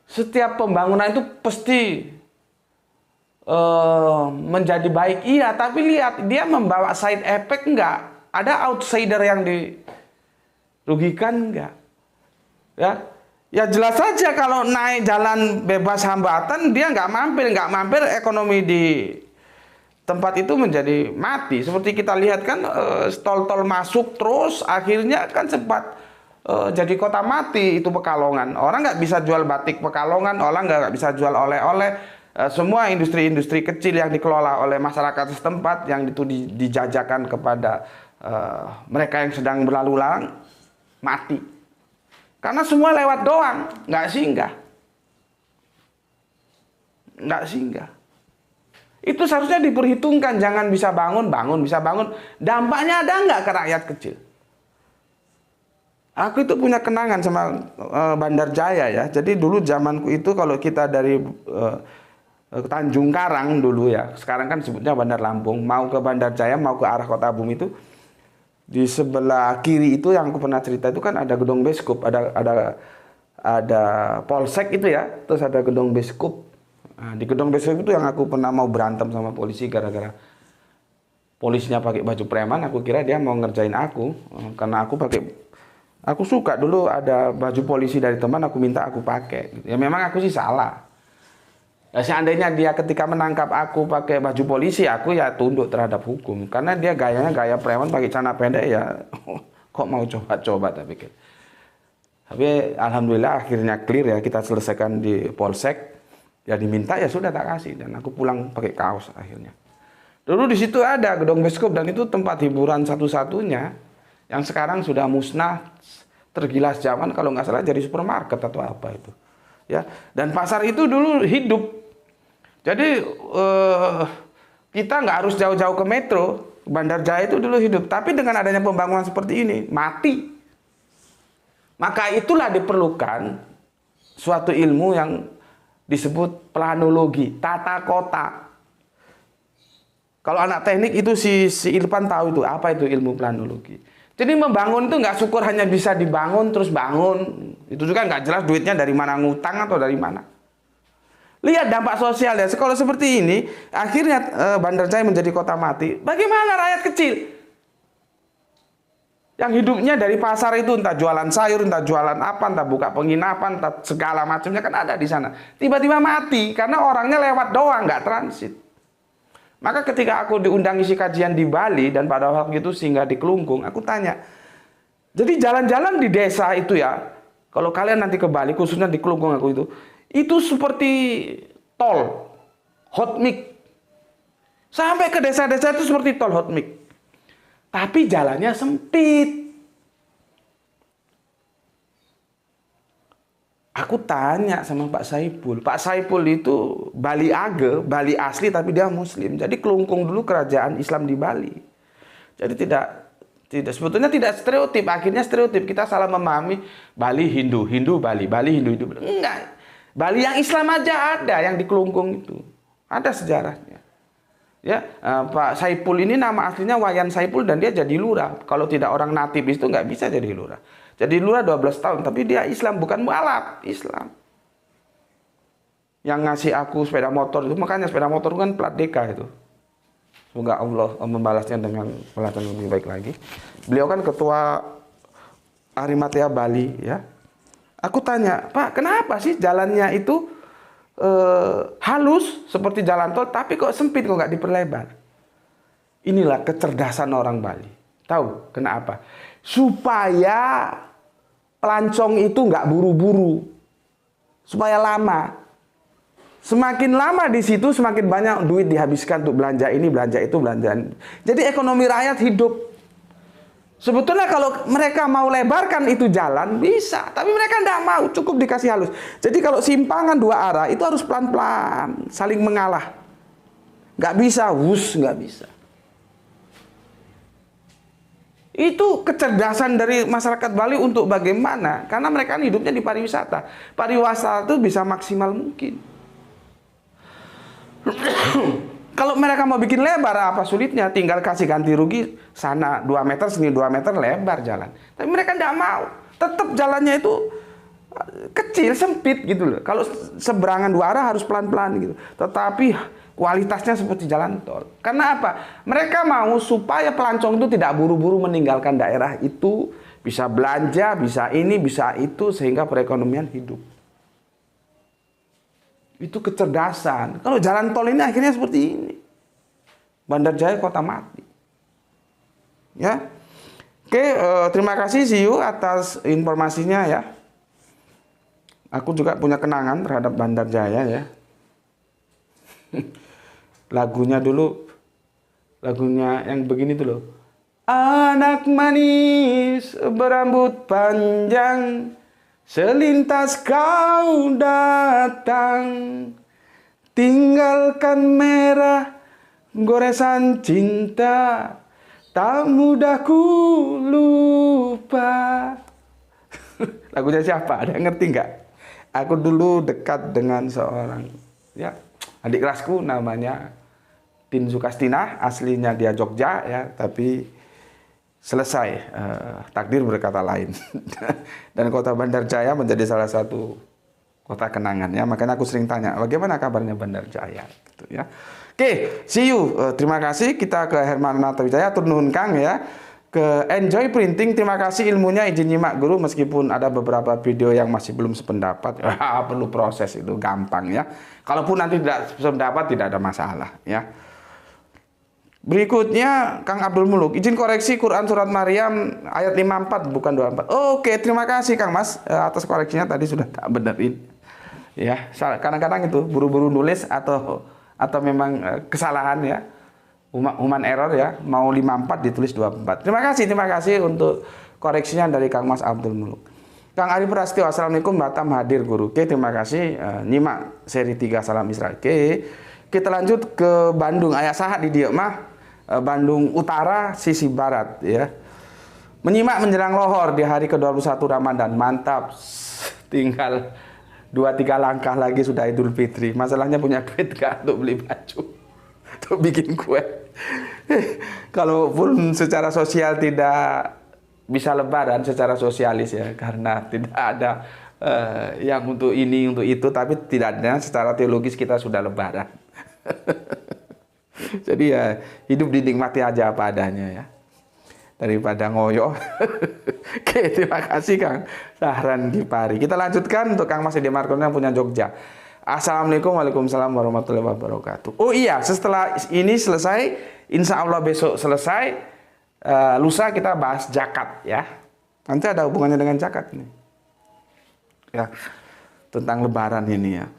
Setiap pembangunan itu pasti menjadi baik, iya, tapi lihat dia membawa side effect enggak? Ada outsider yang dirugikan enggak? Ya jelas saja kalau naik jalan bebas hambatan dia nggak mampir ekonomi di tempat itu menjadi mati. Seperti kita lihat kan tol-tol masuk terus akhirnya kan sempat jadi kota mati itu Pekalongan. Orang nggak bisa jual batik Pekalongan, orang nggak bisa jual oleh-oleh. Semua industri-industri kecil yang dikelola oleh masyarakat setempat yang itu dijajakan kepada mereka yang sedang berlalu lalang mati. Karena semua lewat doang, nggak singgah. Itu seharusnya diperhitungkan, jangan bisa bangun. Dampaknya ada nggak ke rakyat kecil? Aku itu punya kenangan sama Bandar Jaya ya. Jadi dulu zamanku itu kalau kita dari Tanjung Karang dulu ya, sekarang kan sebutnya Bandar Lampung, mau ke Bandar Jaya, mau ke arah Kota Bumi itu, di sebelah kiri itu yang aku pernah cerita itu kan ada gedung Beskup, ada polsek itu ya, terus ada gedung Beskup. Nah, di gedung Beskup itu yang aku pernah mau berantem sama polisi gara-gara polisinya pakai baju preman. Aku kira dia mau ngerjain aku karena aku pakai Aku suka dulu ada baju polisi dari teman, aku minta aku pakai. Ya memang aku sih salah. Nah, seandainya dia ketika menangkap aku pakai baju polisi, aku ya tunduk terhadap hukum. Karena dia gayanya gaya preman pakai celana pendek ya, kok mau coba-coba tak pikir. Tapi alhamdulillah akhirnya clear ya, kita selesaikan di polsek. Ya diminta ya sudah tak kasih, dan aku pulang pakai kaos akhirnya. Dulu di situ ada gedung bioskop dan itu tempat hiburan satu-satunya yang sekarang sudah musnah, tergilas zaman, kalau nggak salah jadi supermarket atau apa itu. Ya, dan pasar itu dulu hidup. Jadi kita nggak harus jauh-jauh ke metro, Bandar Jaya itu dulu hidup. Tapi dengan adanya pembangunan seperti ini, mati. Maka itulah diperlukan suatu ilmu yang disebut planologi, tata kota. Kalau anak teknik itu si Irfan tahu itu apa itu ilmu planologi. Jadi membangun itu nggak syukur hanya bisa dibangun terus bangun. Itu juga nggak jelas duitnya dari mana, ngutang atau dari mana. Lihat dampak sosial ya. Kalau seperti ini, akhirnya Bandar Jaya menjadi kota mati. Bagaimana rakyat kecil yang hidupnya dari pasar itu, entah jualan sayur, entah jualan apa, entah buka penginapan, entah segala macamnya kan ada di sana. Tiba-tiba mati karena orangnya lewat doang, nggak transit. Maka ketika aku diundang isi kajian di Bali dan pada waktu itu singgah di Kelungkung, aku tanya, jadi jalan-jalan di desa itu ya, kalau kalian nanti ke Bali, khususnya di Kelungkung aku itu seperti tol, hot mix. Sampai ke desa-desa itu seperti tol hot mix. Tapi jalannya sempit. Aku tanya sama Pak Saipul. Pak Saipul itu Bali Age, Bali asli tapi dia Muslim. Jadi Kelungkung dulu kerajaan Islam di Bali. Jadi tidak sebetulnya tidak stereotip. Akhirnya stereotip, kita salah memahami Bali Hindu, Hindu Bali, Bali Hindu Hindu. Enggak. Bali yang Islam aja ada yang di Kelungkung itu. Ada sejarahnya. Ya, Pak Saipul ini nama aslinya Wayan Saipul dan dia jadi lurah. Kalau tidak orang natif itu nggak bisa jadi lurah. Jadi lurah 12 tahun, tapi dia Islam, bukan mualaf, Islam. Yang ngasih aku sepeda motor itu, makanya sepeda motor kan plat DK itu. Semoga Allah membalasnya dengan balasan lebih baik lagi. Beliau kan ketua Arimatea Bali ya. Aku tanya, Pak, kenapa sih jalannya itu halus seperti jalan tol, tapi kok sempit, kok nggak diperlebar? Inilah kecerdasan orang Bali. Tahu kenapa? Supaya pelancong itu nggak buru-buru, supaya lama. Semakin lama di situ, semakin banyak duit dihabiskan untuk belanja ini, belanja itu, belanja. Jadi ekonomi rakyat hidup. Sebetulnya kalau mereka mau lebarkan itu jalan, bisa. Tapi mereka tidak mau, cukup dikasih halus. Jadi kalau simpangan dua arah, itu harus pelan-pelan, saling mengalah. Nggak bisa, nggak bisa. Itu kecerdasan dari masyarakat Bali untuk bagaimana? Karena mereka kan hidupnya di pariwisata. Pariwisata itu bisa maksimal mungkin. Kalau mereka mau bikin lebar, apa sulitnya? Tinggal kasih ganti rugi sana 2 meter, sini 2 meter, lebar jalan. Tapi mereka tidak mau. Tetap jalannya itu kecil, sempit gitu loh. Kalau seberangan dua arah harus pelan-pelan gitu. Tetapi kualitasnya seperti jalan tol. Karena apa? Mereka mau supaya pelancong itu tidak buru-buru meninggalkan daerah itu. Bisa belanja, bisa ini, bisa itu. Sehingga perekonomian hidup. Itu kecerdasan. Kalau jalan tol ini akhirnya seperti ini. Bandar Jaya kota mati. Ya. Oke, terima kasih See you atas informasinya ya. Aku juga punya kenangan terhadap Bandar Jaya ya. Lagunya dulu, lagunya yang begini tuh loh. Anak manis berambut panjang, selintas kau datang, tinggalkan merah goresan cinta, tak mudah ku lupa. Lagunya siapa? Ada yang ngerti nggak? Aku dulu dekat dengan seorang ya adik kelasku namanya Tin Sukastina, aslinya dia Jogja ya, tapi selesai takdir berkata lain. Dan kota Bandar Jaya menjadi salah satu kota kenangan ya. Makanya aku sering tanya, bagaimana kabarnya Bandar Jaya gitu ya. Oke, see you. Terima kasih. Kita ke Herman Nata Wijaya, turun Kang ya. ke Enjoy Printing, terima kasih ilmunya, izin nyimak guru meskipun ada beberapa video yang masih belum sependapat. Perlu proses, itu gampang ya. Kalaupun nanti tidak sependapat tidak ada masalah ya. Berikutnya Kang Abdul Muluk, izin koreksi Quran surat Maryam ayat 54 bukan 24. Oke, terima kasih Kang Mas atas koreksinya, tadi sudah tak benerin. Ya, kadang-kadang itu buru-buru nulis atau memang kesalahan ya. Human error ya, mau 54 ditulis 24. Terima kasih untuk koreksinya dari Kang Mas Abdul Muluk. Kang Ari Prastio, Assalamualaikum, Batam hadir guru. Oke, terima kasih. Nyimak seri 3 Salam Isra. Oke, kita lanjut ke Bandung. Ayah sahat di dia mah Bandung Utara sisi barat ya. Menyimak menjelang lohor di hari ke-21 Ramadan. Mantap. Tinggal 2-3 langkah lagi sudah Idul Fitri. Masalahnya punya duit gak untuk beli baju, untuk bikin kue. Kalaupun secara sosial tidak bisa lebaran secara sosialis ya, karena tidak ada yang untuk ini untuk itu, tapi tidak ada secara teologis kita sudah lebaran. Jadi ya hidup dinikmati aja apa adanya ya, daripada ngoyo. Oke, terima kasih Kang Sahran Gipari. Kita lanjutkan untuk Kang Mas Edi Markono yang punya Jogja. Assalamualaikum, waalaikumsalam warahmatullahi wabarakatuh. Oh iya, setelah ini selesai, insya Allah besok selesai, lusa kita bahas zakat ya. Nanti ada hubungannya dengan zakat ini. Ya, tentang lebaran ini ya.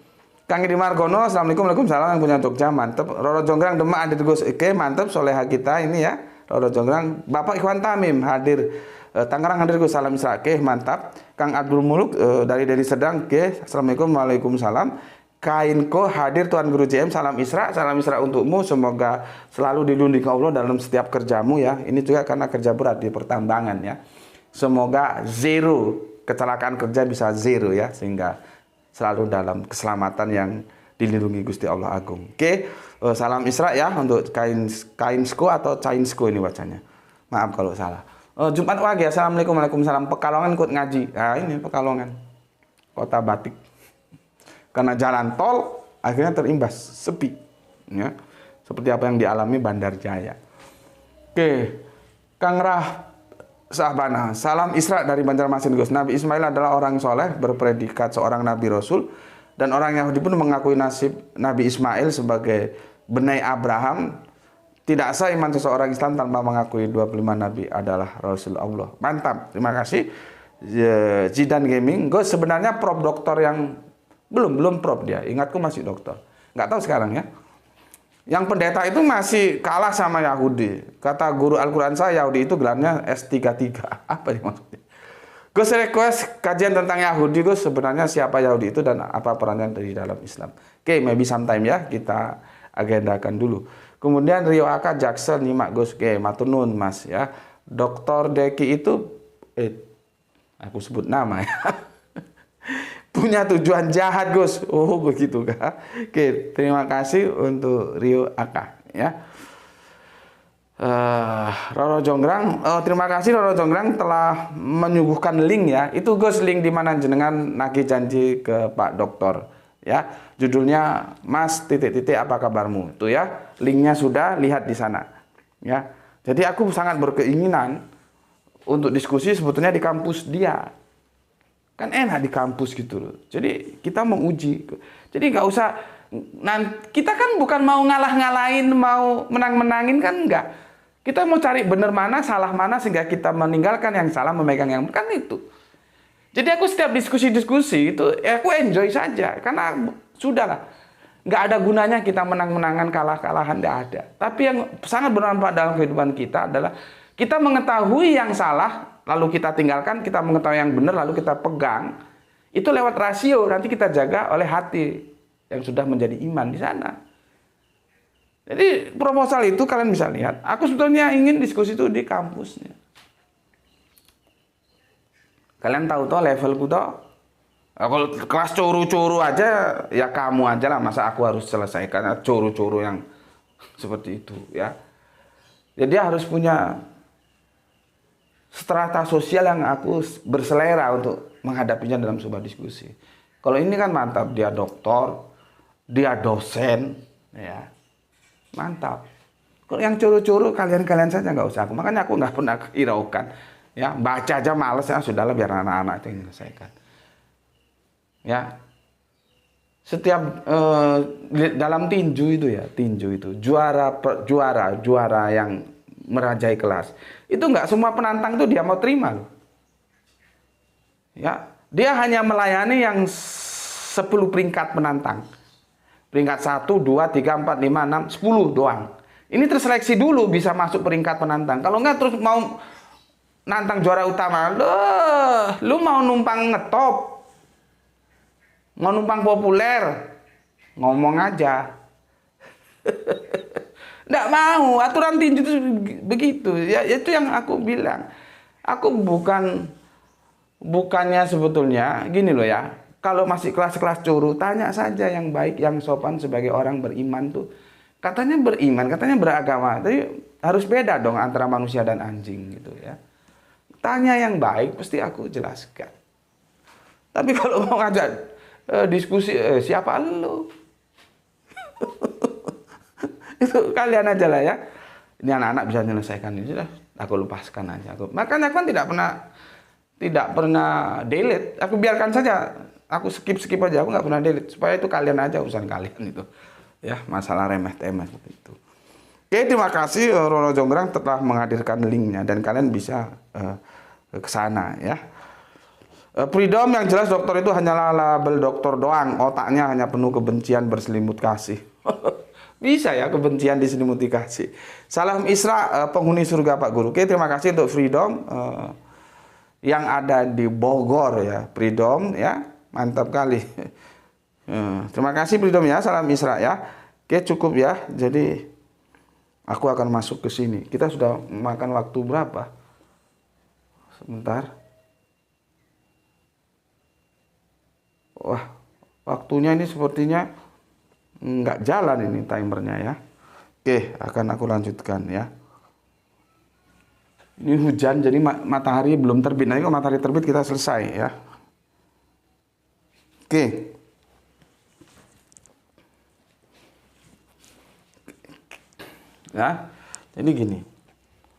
Kang Edi Margono, Assalamualaikum, waalaikumsalam yang punya Jogja, mantep. Roro Jonggrang Demak hadir Gus. Oke, mantep, soleha kita ini ya. Roro Jonggrang, Bapak Ikhwan Tamim hadir. Tangerang hadir Gus, salam Isra. Oke, mantap. Kang Abdul Muluk dari Sedang. Oke, Assalamualaikum, waalaikumsalam. Kainko hadir Tuan Guru JM, salam Isra untukmu, semoga selalu dilindungi Allah dalam setiap kerjamu ya. Ini juga karena kerja berat di pertambangan ya. Semoga zero kecelakaan kerja, bisa zero ya, sehingga selalu dalam keselamatan yang dilindungi Gusti Allah Agung. Oke, salam Isra ya untuk Kainsko atau Cainsko ini bacanya. Maaf kalau salah. Jumat Wage, Assalamualaikum, waalaikumsalam. Pekalongan ikut ngaji. Nah ini Pekalongan, kota batik. Karena jalan tol akhirnya terimbas sepi ya, seperti apa yang dialami Bandar Jaya. Oke, Kang Rah Sahbana, salam Isra dari Banjarmasin Gus. Nabi Ismail adalah orang soleh berpredikat seorang Nabi Rasul, dan orang Yahudi pun mengakui nasib Nabi Ismail sebagai benai Abraham. Tidak sah iman seseorang Islam tanpa mengakui 25 Nabi adalah Rasul Allah. Mantap, terima kasih Zidan Gaming. Gus sebenarnya prop doktor yang belum prop dia, ingatku masih dokter. Nggak tahu sekarang ya. Yang pendeta itu masih kalah sama Yahudi. Kata guru Al-Quran saya, Yahudi itu gelarnya S33. Apa yang maksudnya? Gus request kajian tentang Yahudi, Gus. Sebenarnya siapa Yahudi itu dan apa perannya dari dalam Islam. Oke, maybe sometime ya, kita agendakan dulu. Kemudian Rio Aka Jackson nyimak Gus. Oke, matunun Mas ya. Dr. Deki itu, aku sebut nama ya. Punya tujuan jahat Gus. Oh begitu kah? Oke, terima kasih untuk Rio Aka ya. Roro Jonggrang, terima kasih Roro Jonggrang telah menyuguhkan link ya. Itu Gus link di mana jenengan nagih janji ke Pak Doktor ya. Judulnya Mas ... apa kabarmu itu ya. Linknya sudah, lihat di sana ya. Jadi aku sangat berkeinginan untuk diskusi sebetulnya di kampus dia. Kan enak di kampus gitu loh. Jadi kita menguji. Jadi nggak usah, kita kan bukan mau ngalah-ngalahin, mau menang-menangin kan enggak. Kita mau cari benar mana, salah mana, sehingga kita meninggalkan yang salah, memegang yang kan itu. Jadi aku setiap diskusi-diskusi itu, ya aku enjoy saja. Karena sudahlah, nggak ada gunanya kita menang-menangan, kalah-kalahan, nggak ada. Tapi yang sangat bermanfaat dalam kehidupan kita adalah kita mengetahui yang salah, lalu kita tinggalkan, kita mengetahui yang benar, lalu kita pegang. Itu lewat rasio, nanti kita jaga oleh hati yang sudah menjadi iman di sana. Jadi proposal itu kalian bisa lihat. Aku sebetulnya ingin diskusi itu di kampusnya. Kalian tahu toh levelku toh. Kalau kelas curu-curu aja, ya kamu aja lah. Masa aku harus selesaikan curu-curu yang seperti itu ya. Jadi harus punya strata sosial yang aku berselera untuk menghadapinya dalam sebuah diskusi. Kalau ini kan mantap, dia doktor, dia dosen, ya mantap. Kalau yang curu-curu kalian-kalian saja nggak usah. Makanya aku nggak pernah hiraukan. Ya, baca aja males ya, sudahlah biar anak-anak itu yang menyelesaikan. Ya, setiap dalam tinju itu juara yang merajai kelas itu nggak semua penantang itu dia mau terima loh. Ya, dia hanya melayani yang 10 peringkat penantang, peringkat 1, 2, 3, 4, 5, 6, 10 doang. Ini terseleksi dulu bisa masuk peringkat penantang. Kalau nggak terus mau nantang juara utama, lu mau numpang ngetop, mau numpang populer, ngomong aja. Nggak mau, aturan tinju itu begitu. Ya itu yang aku bilang. Aku bukannya sebetulnya gini loh ya. Kalau masih kelas-kelas curu, tanya saja yang baik, yang sopan sebagai orang beriman tuh. Katanya beriman, katanya beragama. Tapi harus beda dong antara manusia dan anjing gitu ya. Tanya yang baik, pasti aku jelaskan. Tapi kalau mau ngajak diskusi, siapa lu? Itu kalian aja lah ya. Ini anak-anak bisa menyelesaikan ini sudah. Aku lepaskan aja. Makanya aku kan tidak pernah delete. Aku biarkan saja. Aku skip aja. Aku nggak pernah delete. Supaya itu kalian aja urusan kalian itu. Ya, masalah remeh-temeh itu. Oke, terima kasih Rono Jonggrang telah menghadirkan linknya dan kalian bisa ke sana ya. Freedom yang jelas dokter itu hanyalah label dokter doang. Otaknya hanya penuh kebencian berselimut kasih. Bisa ya kebencian diselimuti kasih. Salam Isra penghuni surga Pak Guru. Oke, terima kasih untuk Freedom yang ada di Bogor ya. Freedom ya, mantap kali. Terima kasih Freedom ya, salam Isra ya. Oke, cukup ya. Jadi aku akan masuk ke sini. Kita sudah makan waktu berapa? Sebentar. Wah, waktunya ini sepertinya nggak jalan ini timernya ya. Oke, akan aku lanjutkan ya. Ini hujan jadi matahari belum terbit. Nanti kalau matahari terbit kita selesai ya. Oke. Ya, jadi gini.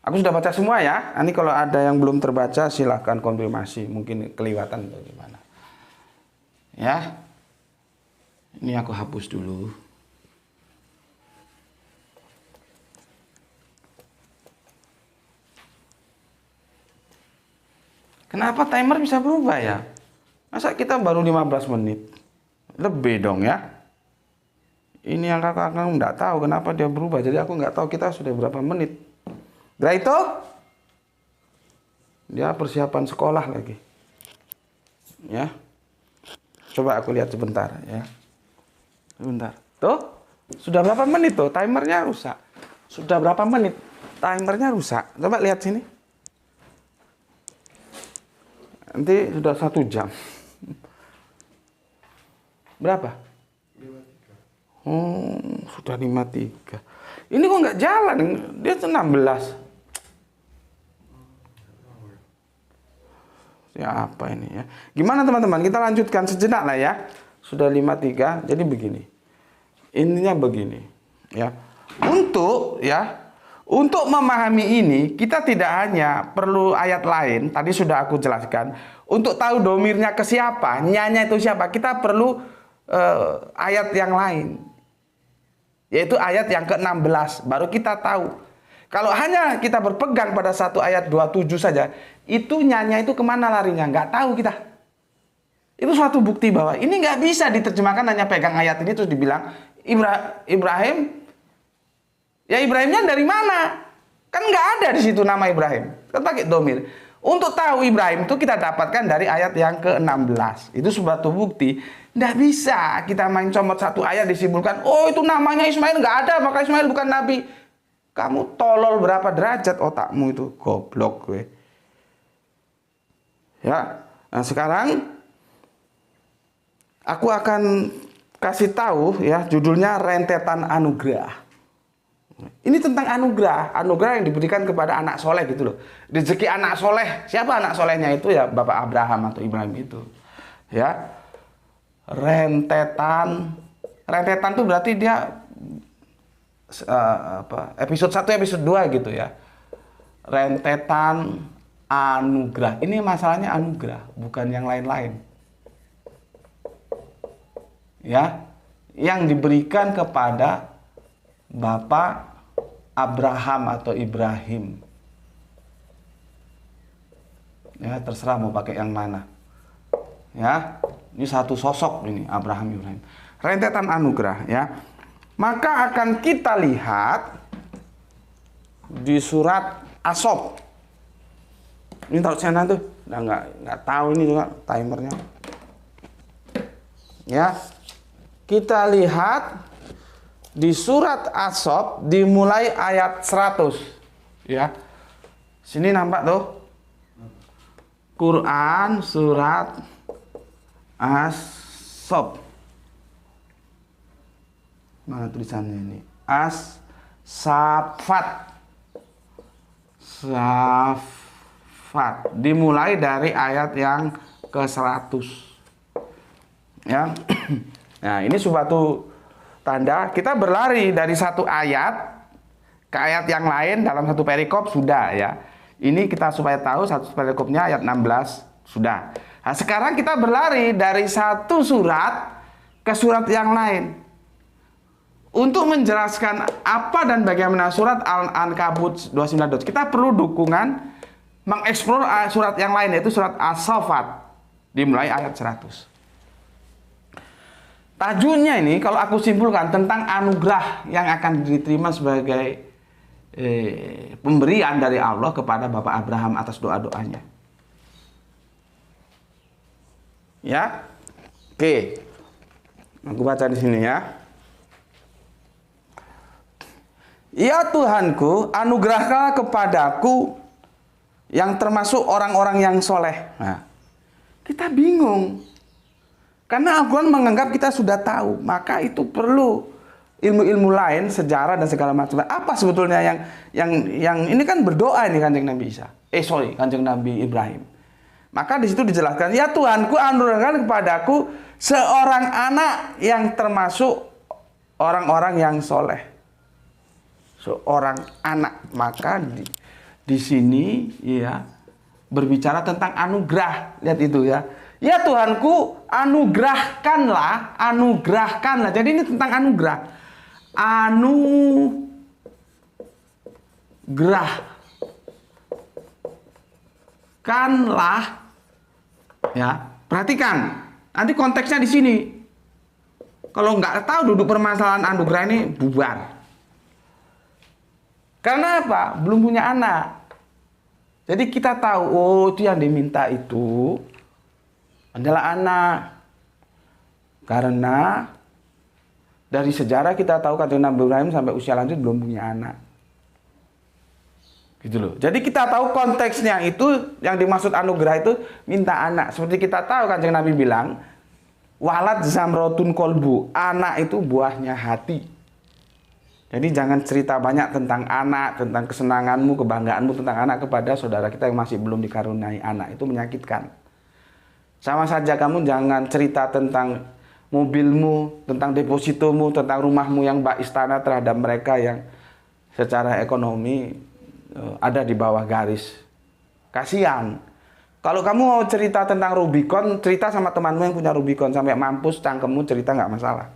Aku sudah baca semua ya. Nanti kalau ada yang belum terbaca silahkan konfirmasi. Mungkin kelewatan atau gimana. Ya. Ini aku hapus dulu. Kenapa timer bisa berubah ya? Masa kita baru 15 menit? Lebih dong ya. Ini yang kakak nggak tahu kenapa dia berubah. Jadi aku nggak tahu kita sudah berapa menit. Draito? Dia persiapan sekolah lagi. Ya. Coba aku lihat sebentar ya. Sebentar. Tuh, sudah berapa menit tuh? Timernya rusak. Sudah berapa menit? Timernya rusak. Coba lihat sini. Nanti sudah 1 jam. Berapa? 53. Sudah 53. Ini kok nggak jalan? Dia tuh 16. Ya apa ini ya? Gimana teman-teman? Kita lanjutkan sejenak lah ya. Sudah 53. Jadi begini. Intinya begini, ya. Untuk memahami ini, kita tidak hanya perlu ayat lain, tadi sudah aku jelaskan. Untuk tahu domirnya ke siapa, nyanya itu siapa, kita perlu ayat yang lain. Yaitu ayat yang ke-16, baru kita tahu. Kalau hanya kita berpegang pada satu ayat 27 saja, itu nyanya itu kemana larinya, nggak tahu kita. Itu suatu bukti bahwa ini nggak bisa diterjemahkan hanya pegang ayat ini terus dibilang, Ibrahim, ya Ibrahimnya dari mana? Kan nggak ada di situ nama Ibrahim. Kan pakai domir. Untuk tahu Ibrahim itu kita dapatkan dari ayat yang ke-16. Itu suatu bukti. Nggak bisa kita main comot satu ayat disimpulkan, oh itu namanya Ismail nggak ada, maka Ismail bukan nabi. Kamu tolol berapa derajat otakmu itu, goblok gue. Ya, nah sekarang aku akan kasih tahu ya, judulnya rentetan anugerah. Ini tentang anugerah yang diberikan kepada anak soleh gitu loh. Rezeki anak soleh. Siapa anak solehnya itu ya? Bapak Abraham atau Ibrahim itu. Ya. Rentetan itu berarti dia episode 1, episode 2 gitu ya. Rentetan anugerah. Ini masalahnya anugerah, bukan yang lain-lain. Ya, yang diberikan kepada Bapak Abraham atau Ibrahim. Ya, terserah mau pakai yang mana. Ya, ini satu sosok ini Abraham Ibrahim. Rentetan anugerah ya. Maka akan kita lihat di surat As-Saff. Ini tahu channel tuh, nah, nggak tahu ini juga timernya. Ya, kita lihat di surat As-Saff dimulai ayat 100. Ya, sini nampak tuh Quran surat As-Saff. Mana tulisannya ini? As-Saffat. Safat. Dimulai dari ayat yang ke-100. Ya. Nah, ini suatu tanda kita berlari dari satu ayat ke ayat yang lain dalam satu perikop sudah ya. Ini kita supaya tahu satu perikopnya ayat 16 sudah. Nah, sekarang kita berlari dari satu surat ke surat yang lain. Untuk menjelaskan apa dan bagaimana surat Al-Ankabut 29, kita perlu dukungan mengeksplor surat yang lain, yaitu surat As-Saffat dimulai ayat 100. Tajuknya ini kalau aku simpulkan tentang anugerah yang akan diterima sebagai pemberian dari Allah kepada Bapak Abraham atas doa-doanya. Ya. Oke. Aku baca di sini ya. Ya Tuhanku, anugerahkanlah kepadaku yang termasuk orang-orang yang soleh. Nah, kita bingung. Karena Al-Quran menganggap kita sudah tahu. Maka itu perlu ilmu-ilmu lain, sejarah dan segala macam. Apa sebetulnya yang ini kan berdoa ini Kanjeng Nabi Isa. Kanjeng Nabi Ibrahim. Maka di situ dijelaskan, ya Tuhanku, anugerahkan kepadaku seorang anak yang termasuk orang-orang yang soleh. Seorang anak. Maka di sini ya berbicara tentang anugerah. Lihat itu ya. Ya Tuhanku, anugerahkanlah. Jadi ini tentang anugerah. Anugerahkanlah. Ya, perhatikan. Nanti konteksnya di sini. Kalau nggak tahu duduk permasalahan anugerah ini bubar. Karena apa? Belum punya anak. Jadi kita tahu, oh itu yang diminta itu adalah anak. Karena dari sejarah kita tahu Kanjeng Nabi Ibrahim sampai usia lanjut belum punya anak. Gitu loh. Jadi kita tahu konteksnya itu yang dimaksud anugerah itu minta anak. Seperti kita tahu Kanjeng Nabi bilang, walad zamrotun kolbu. Anak itu buahnya hati. Jadi jangan cerita banyak tentang anak, tentang kesenanganmu, kebanggaanmu tentang anak kepada saudara kita yang masih belum dikaruniai anak. Itu menyakitkan. Sama saja kamu jangan cerita tentang mobilmu, tentang depositomu, tentang rumahmu yang bak istana terhadap mereka yang secara ekonomi ada di bawah garis. Kasihan. Kalau kamu mau cerita tentang Rubicon, cerita sama temanmu yang punya Rubicon. Sampai mampus cangkemmu cerita nggak masalah.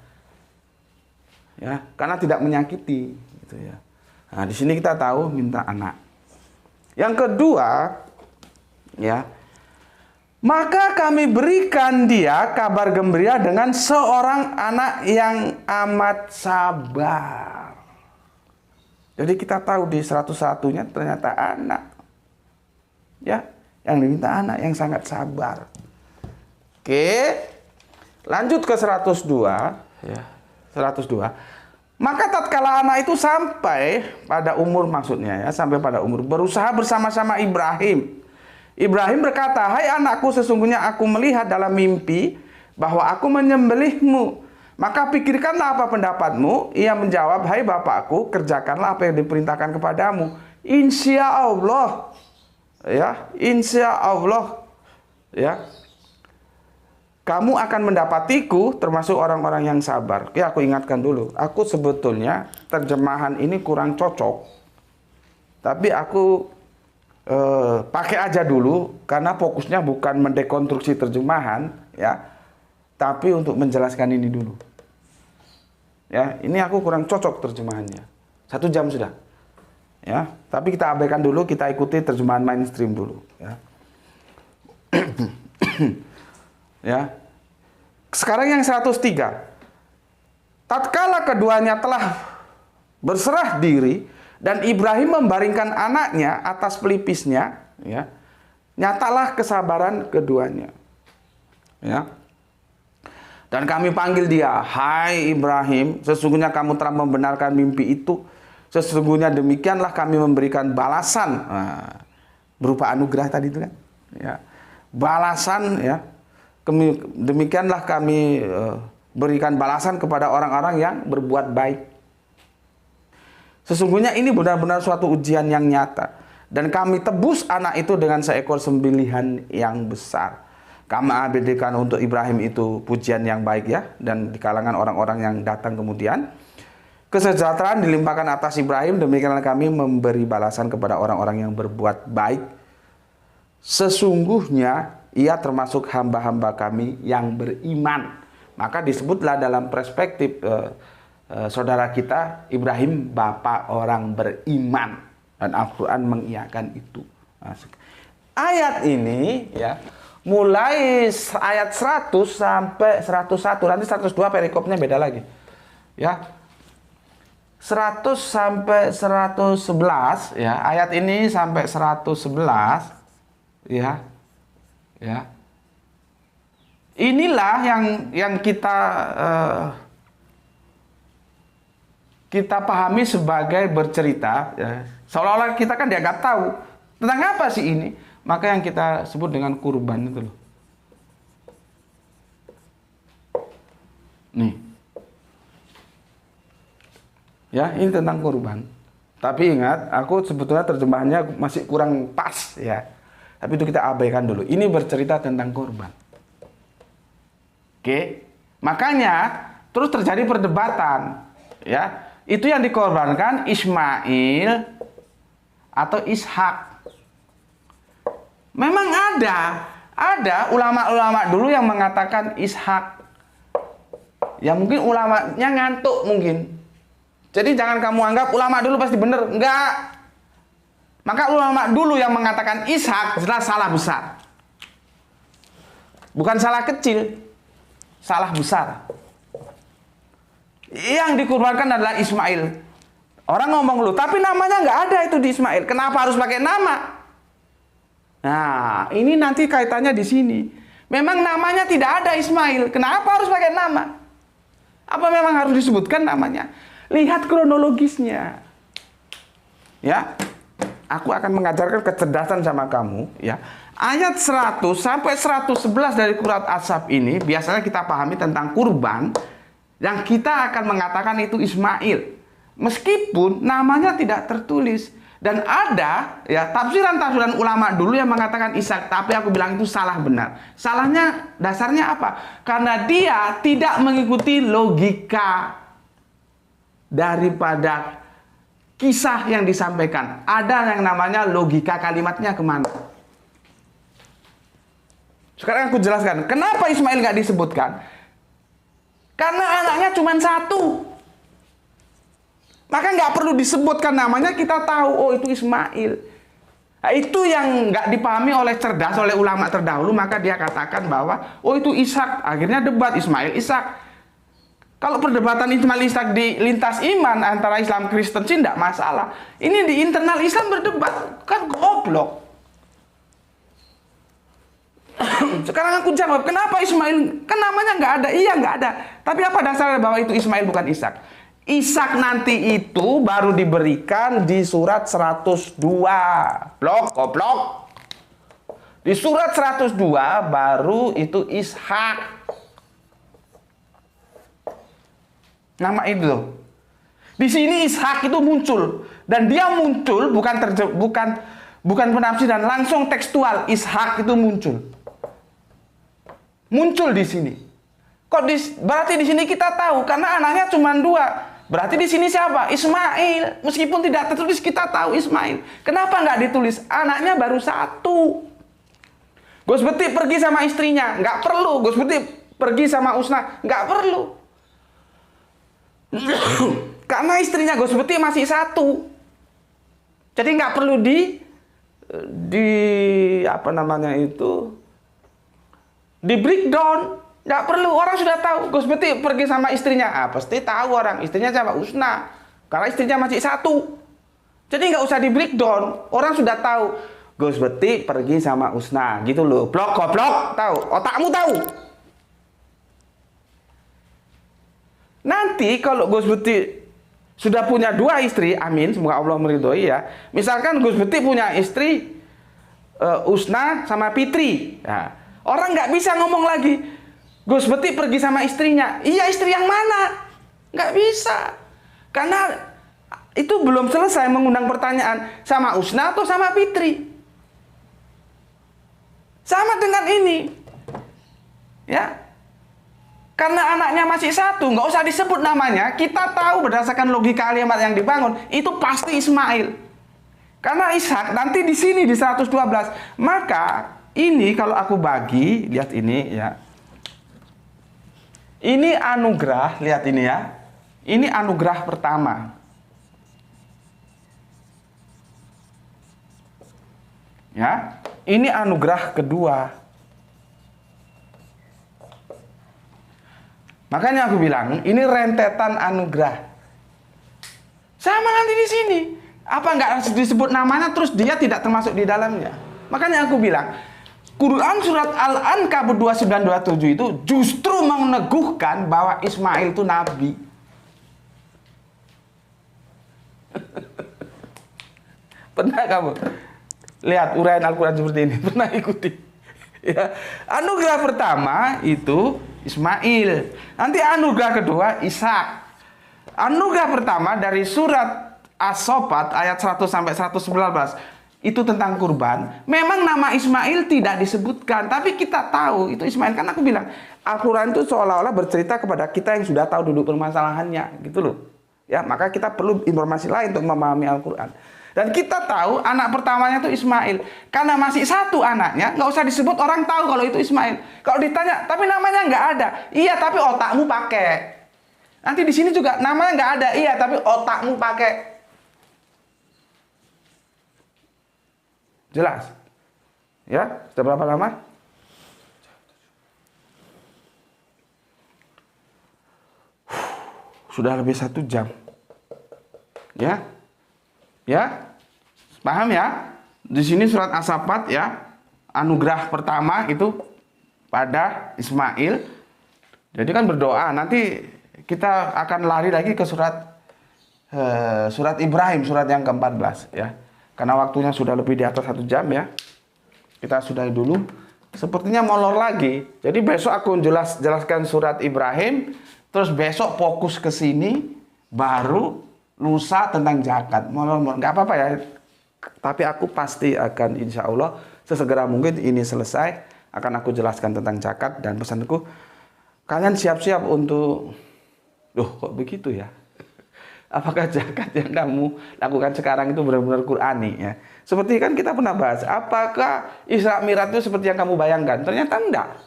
Ya, karena tidak menyakiti gitu ya. Nah, di sini kita tahu minta anak. Yang kedua, ya. Maka kami berikan dia kabar gembira dengan seorang anak yang amat sabar. Jadi kita tahu di 101-nya ternyata anak. Ya, yang diminta anak yang sangat sabar. Oke. Lanjut ke 102, ya. 102. Maka tatkala anak itu sampai pada umur, maksudnya ya, sampai pada umur berusaha bersama-sama Ibrahim. Ibrahim berkata, "Hai anakku, sesungguhnya aku melihat dalam mimpi bahwa aku menyembelihmu. Maka pikirkanlah apa pendapatmu." Ia menjawab, "Hai bapakku, kerjakanlah apa yang diperintahkan kepadamu. Insya Allah." Ya, insya Allah. Ya. kamu akan mendapatiku termasuk orang-orang yang sabar. Oke, aku ingatkan dulu. Aku sebetulnya terjemahan ini kurang cocok. Tapi aku pakai aja dulu karena fokusnya bukan mendekonstruksi terjemahan, ya, tapi untuk menjelaskan ini dulu. Ya, ini aku kurang cocok terjemahannya. 1 jam sudah. Ya, tapi kita abaikan dulu, kita ikuti terjemahan mainstream dulu, ya. Ya. Sekarang yang 103. Tatkala keduanya telah berserah diri dan Ibrahim membaringkan anaknya atas pelipisnya, ya, nyatalah kesabaran keduanya. Ya. Dan kami panggil dia, hai Ibrahim, sesungguhnya kamu telah membenarkan mimpi itu. Sesungguhnya demikianlah kami memberikan balasan, berupa anugerah tadi itu kan, ya, balasan, ya. Demikianlah kami berikan balasan kepada orang-orang yang berbuat baik. Sesungguhnya ini benar-benar suatu ujian yang nyata. Dan kami tebus anak itu dengan seekor sembelihan yang besar. Kami abadikan untuk Ibrahim itu pujian yang baik, ya. Dan di kalangan orang-orang yang datang kemudian. Kesejahteraan dilimpahkan atas Ibrahim. Demikianlah kami memberi balasan kepada orang-orang yang berbuat baik. Sesungguhnya ia termasuk hamba-hamba kami yang beriman. Maka disebutlah dalam perspektif saudara kita, Ibrahim bapak orang beriman. Dan Al-Quran mengiyakan itu. Ayat ini, ya, mulai ayat 100 sampai 101. Nanti 102 perikopnya beda lagi. Ya, 100 sampai 111, ya, ayat ini sampai 111, ya. Ya. Inilah yang kita pahami sebagai bercerita, ya. Seolah-olah kita kan dianggap tahu tentang apa sih ini, maka yang kita sebut dengan kurban itu loh. Nih. Ya, ini tentang kurban. Tapi ingat, aku sebetulnya terjemahannya masih kurang pas, ya. Tapi itu kita abaikan dulu. Ini bercerita tentang kurban. Oke. Makanya terus terjadi perdebatan, ya. Itu yang dikorbankan Ismail atau Ishak. Memang ada ulama-ulama dulu yang mengatakan Ishak. Ya mungkin ulamanya ngantuk mungkin. Jadi jangan kamu anggap ulama dulu pasti benar. Enggak. Maka ulama dulu yang mengatakan Ishak jelas salah besar. Bukan salah kecil, salah besar. Yang dikurbankan adalah Ismail. Orang ngomong lu, tapi namanya nggak ada itu di Ismail. Kenapa harus pakai nama? Nah, ini nanti kaitannya di sini. Memang namanya tidak ada Ismail. Kenapa harus pakai nama? Apa memang harus disebutkan namanya? Lihat kronologisnya. Ya. Aku akan mengajarkan kecerdasan sama kamu, ya. Ayat 100 sampai 111 dari surat As-Saff ini biasanya kita pahami tentang kurban yang kita akan mengatakan itu Ismail. Meskipun namanya tidak tertulis dan ada, ya, tafsiran-tafsiran ulama dulu yang mengatakan Ishak, tapi aku bilang itu salah benar. Salahnya dasarnya apa? Karena dia tidak mengikuti logika daripada kisah yang disampaikan. Ada yang namanya logika kalimatnya kemana. Sekarang aku jelaskan. Kenapa Ismail nggak disebutkan? Karena anaknya cuma 1. Maka nggak perlu disebutkan namanya, kita tahu, oh itu Ismail. Nah, itu yang nggak dipahami oleh cerdas, oleh ulama terdahulu. Maka dia katakan bahwa, oh itu Ishak. Akhirnya debat Ismail, Ishak. Kalau perdebatan Ismail Ishak di lintas iman antara Islam Kristen sih tidak masalah. Ini di internal Islam berdebat, kan goblok. Sekarang aku jawab, kenapa Ismail? Kan namanya nggak ada. Iya nggak ada. Tapi apa dasarnya bahwa itu Ismail bukan Ishak? Ishak nanti itu baru diberikan di surat 102. Goblok. Di surat 102 baru itu Ishak. Nama itu. Di sini Ishak itu muncul dan dia muncul bukan penafsiran, langsung tekstual. Ishak itu muncul. muncul di sini. Berarti di sini kita tahu karena anaknya cuma 2. Berarti di sini siapa? Ismail. Meskipun tidak tertulis kita tahu Ismail. Kenapa nggak ditulis? Anaknya baru 1. Gus Beti pergi sama istrinya, nggak perlu. Gus Beti pergi sama Usna, nggak perlu. Karena istrinya Gus Beti masih 1. Jadi nggak perlu di breakdown. Nggak perlu, orang sudah tahu. Gus Beti pergi sama istrinya. Pasti tahu orang. Istrinya siapa? Usna. Karena istrinya masih 1. Jadi nggak usah di breakdown. Orang sudah tahu. Gus Beti pergi sama Usna. Gitu loh. Goblok. Tahu. Otakmu tahu. Nanti kalau Gus Beti sudah punya 2 istri. Amin. Semoga Allah meridhoi ya. Misalkan Gus Beti punya istri Usna sama Fitri. Nah, orang nggak bisa ngomong lagi. Gus Beti pergi sama istrinya. Iya, istri yang mana? Nggak bisa. Karena itu belum selesai mengundang pertanyaan. Sama Usna atau sama Fitri? Sama dengan ini. Ya. Karena anaknya masih 1, nggak usah disebut namanya. Kita tahu berdasarkan logika kalimat yang dibangun, itu pasti Ismail. Karena Ishak nanti di sini di 112. Maka ini kalau aku bagi, lihat ini ya. Ini anugerah, lihat ini ya. Ini anugerah pertama. Ya, ini anugerah kedua. Makanya aku bilang, ini rentetan anugerah. Sama nanti di sini. Apa nggak harus disebut namanya terus dia tidak termasuk di dalamnya? Makanya aku bilang, Quran surat Al-Ankabut 2927 itu justru meneguhkan bahwa Ismail itu nabi. Pernah kamu lihat uraian Al-Quran seperti ini? Pernah ikuti? Ya. Anugerah pertama itu Ismail. Nanti anugerah kedua Ishak. Anugerah pertama dari surat As-Sofat ayat 100 sampai 119. Itu tentang kurban. Memang nama Ismail tidak disebutkan, tapi kita tahu itu Ismail. Kan aku bilang, Al-Quran itu seolah-olah bercerita kepada kita yang sudah tahu duduk permasalahannya, gitu loh. Ya, maka kita perlu informasi lain untuk memahami Al-Quran. Dan kita tahu anak pertamanya itu Ismail. Karena masih 1 anaknya, nggak usah disebut, orang tahu kalau itu Ismail. Kalau ditanya, tapi namanya nggak ada. Iya, tapi otakmu pakai. Nanti di sini juga namanya nggak ada. Iya, tapi otakmu pakai. Jelas? Ya, sudah berapa lama? Sudah lebih 1 jam. Ya? Ya? Paham ya? Di sini surat As-Safat ya. Anugerah pertama itu pada Ismail. Jadi kan berdoa. Nanti kita akan lari lagi ke surat Ibrahim, surat yang ke-14 ya. Karena waktunya sudah lebih di atas 1 jam ya. Kita sudahi dulu. Sepertinya molor lagi. Jadi besok aku jelaskan surat Ibrahim. Terus besok fokus ke sini. Baru lusa tentang zakat. Molor. Nggak apa-apa ya. Tapi aku pasti akan insya Allah sesegera mungkin ini selesai. Akan aku jelaskan tentang zakat. Dan pesanku, kalian siap-siap untuk... Loh kok begitu ya? Apakah zakat yang kamu lakukan sekarang itu benar-benar Qur'ani ya? Seperti kan kita pernah bahas, apakah Isra Mi'raj itu seperti yang kamu bayangkan? Ternyata enggak.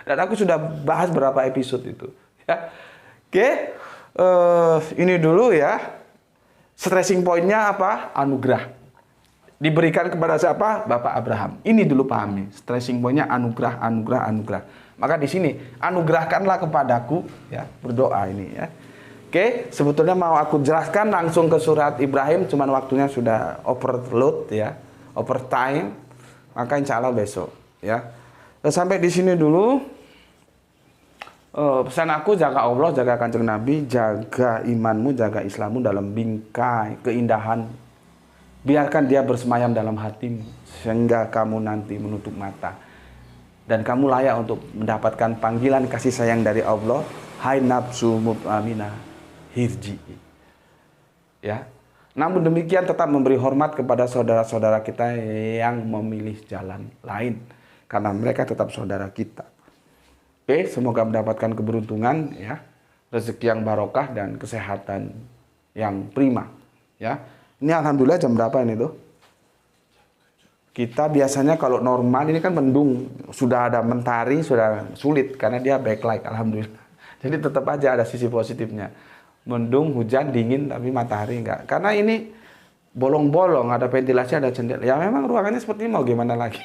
Dan aku sudah bahas berapa episode itu. Ya. Oke, ini dulu ya. Stressing pointnya apa? Anugerah. Diberikan kepada siapa? Bapak Abraham. Ini dulu pahami. Stressing pointnya anugerah, anugerah, anugerah. Maka di sini anugerahkanlah kepadaku, ya berdoa ini ya. Oke, sebetulnya mau aku jelaskan langsung ke surat Ibrahim, cuman waktunya sudah overload ya, overtime. Maka insya Allah besok ya. Sampai di sini dulu. Pesan aku, jaga Allah, jaga Kanjeng Nabi, jaga imanmu, jaga Islammu dalam bingkai keindahan. Biarkan dia bersemayam dalam hatimu sehingga kamu nanti menutup mata dan kamu layak untuk mendapatkan panggilan kasih sayang dari Allah. Hai nafsu mutmainah, hirji. Ya. Namun demikian tetap memberi hormat kepada saudara-saudara kita yang memilih jalan lain karena mereka tetap saudara kita. P, semoga mendapatkan keberuntungan ya, rezeki yang barokah dan kesehatan yang prima ya. Ini alhamdulillah jam berapa ini tuh? Kita biasanya kalau normal ini kan mendung, sudah ada mentari, sudah sulit karena dia backlight alhamdulillah. Jadi tetap aja ada sisi positifnya. Mendung, hujan, dingin tapi matahari enggak. Karena ini bolong-bolong, ada ventilasi, ada jendela. Ya memang ruangannya seperti ini, mau gimana lagi.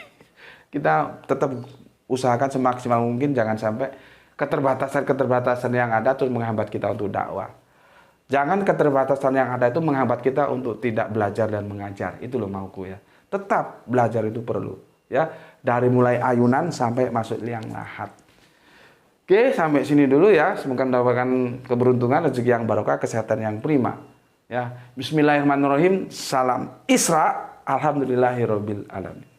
Kita tetap usahakan semaksimal mungkin jangan sampai keterbatasan-keterbatasan yang ada terus menghambat kita untuk dakwah. Jangan keterbatasan yang ada itu menghambat kita untuk tidak belajar dan mengajar. Itu loh mauku ya. Tetap belajar itu perlu ya, dari mulai ayunan sampai masuk liang lahat. Oke, sampai sini dulu ya. Semoga mendapatkan keberuntungan, rezeki yang barokah, kesehatan yang prima ya. Bismillahirrahmanirrahim. Salam Isra. Alhamdulillahirabbil alamin.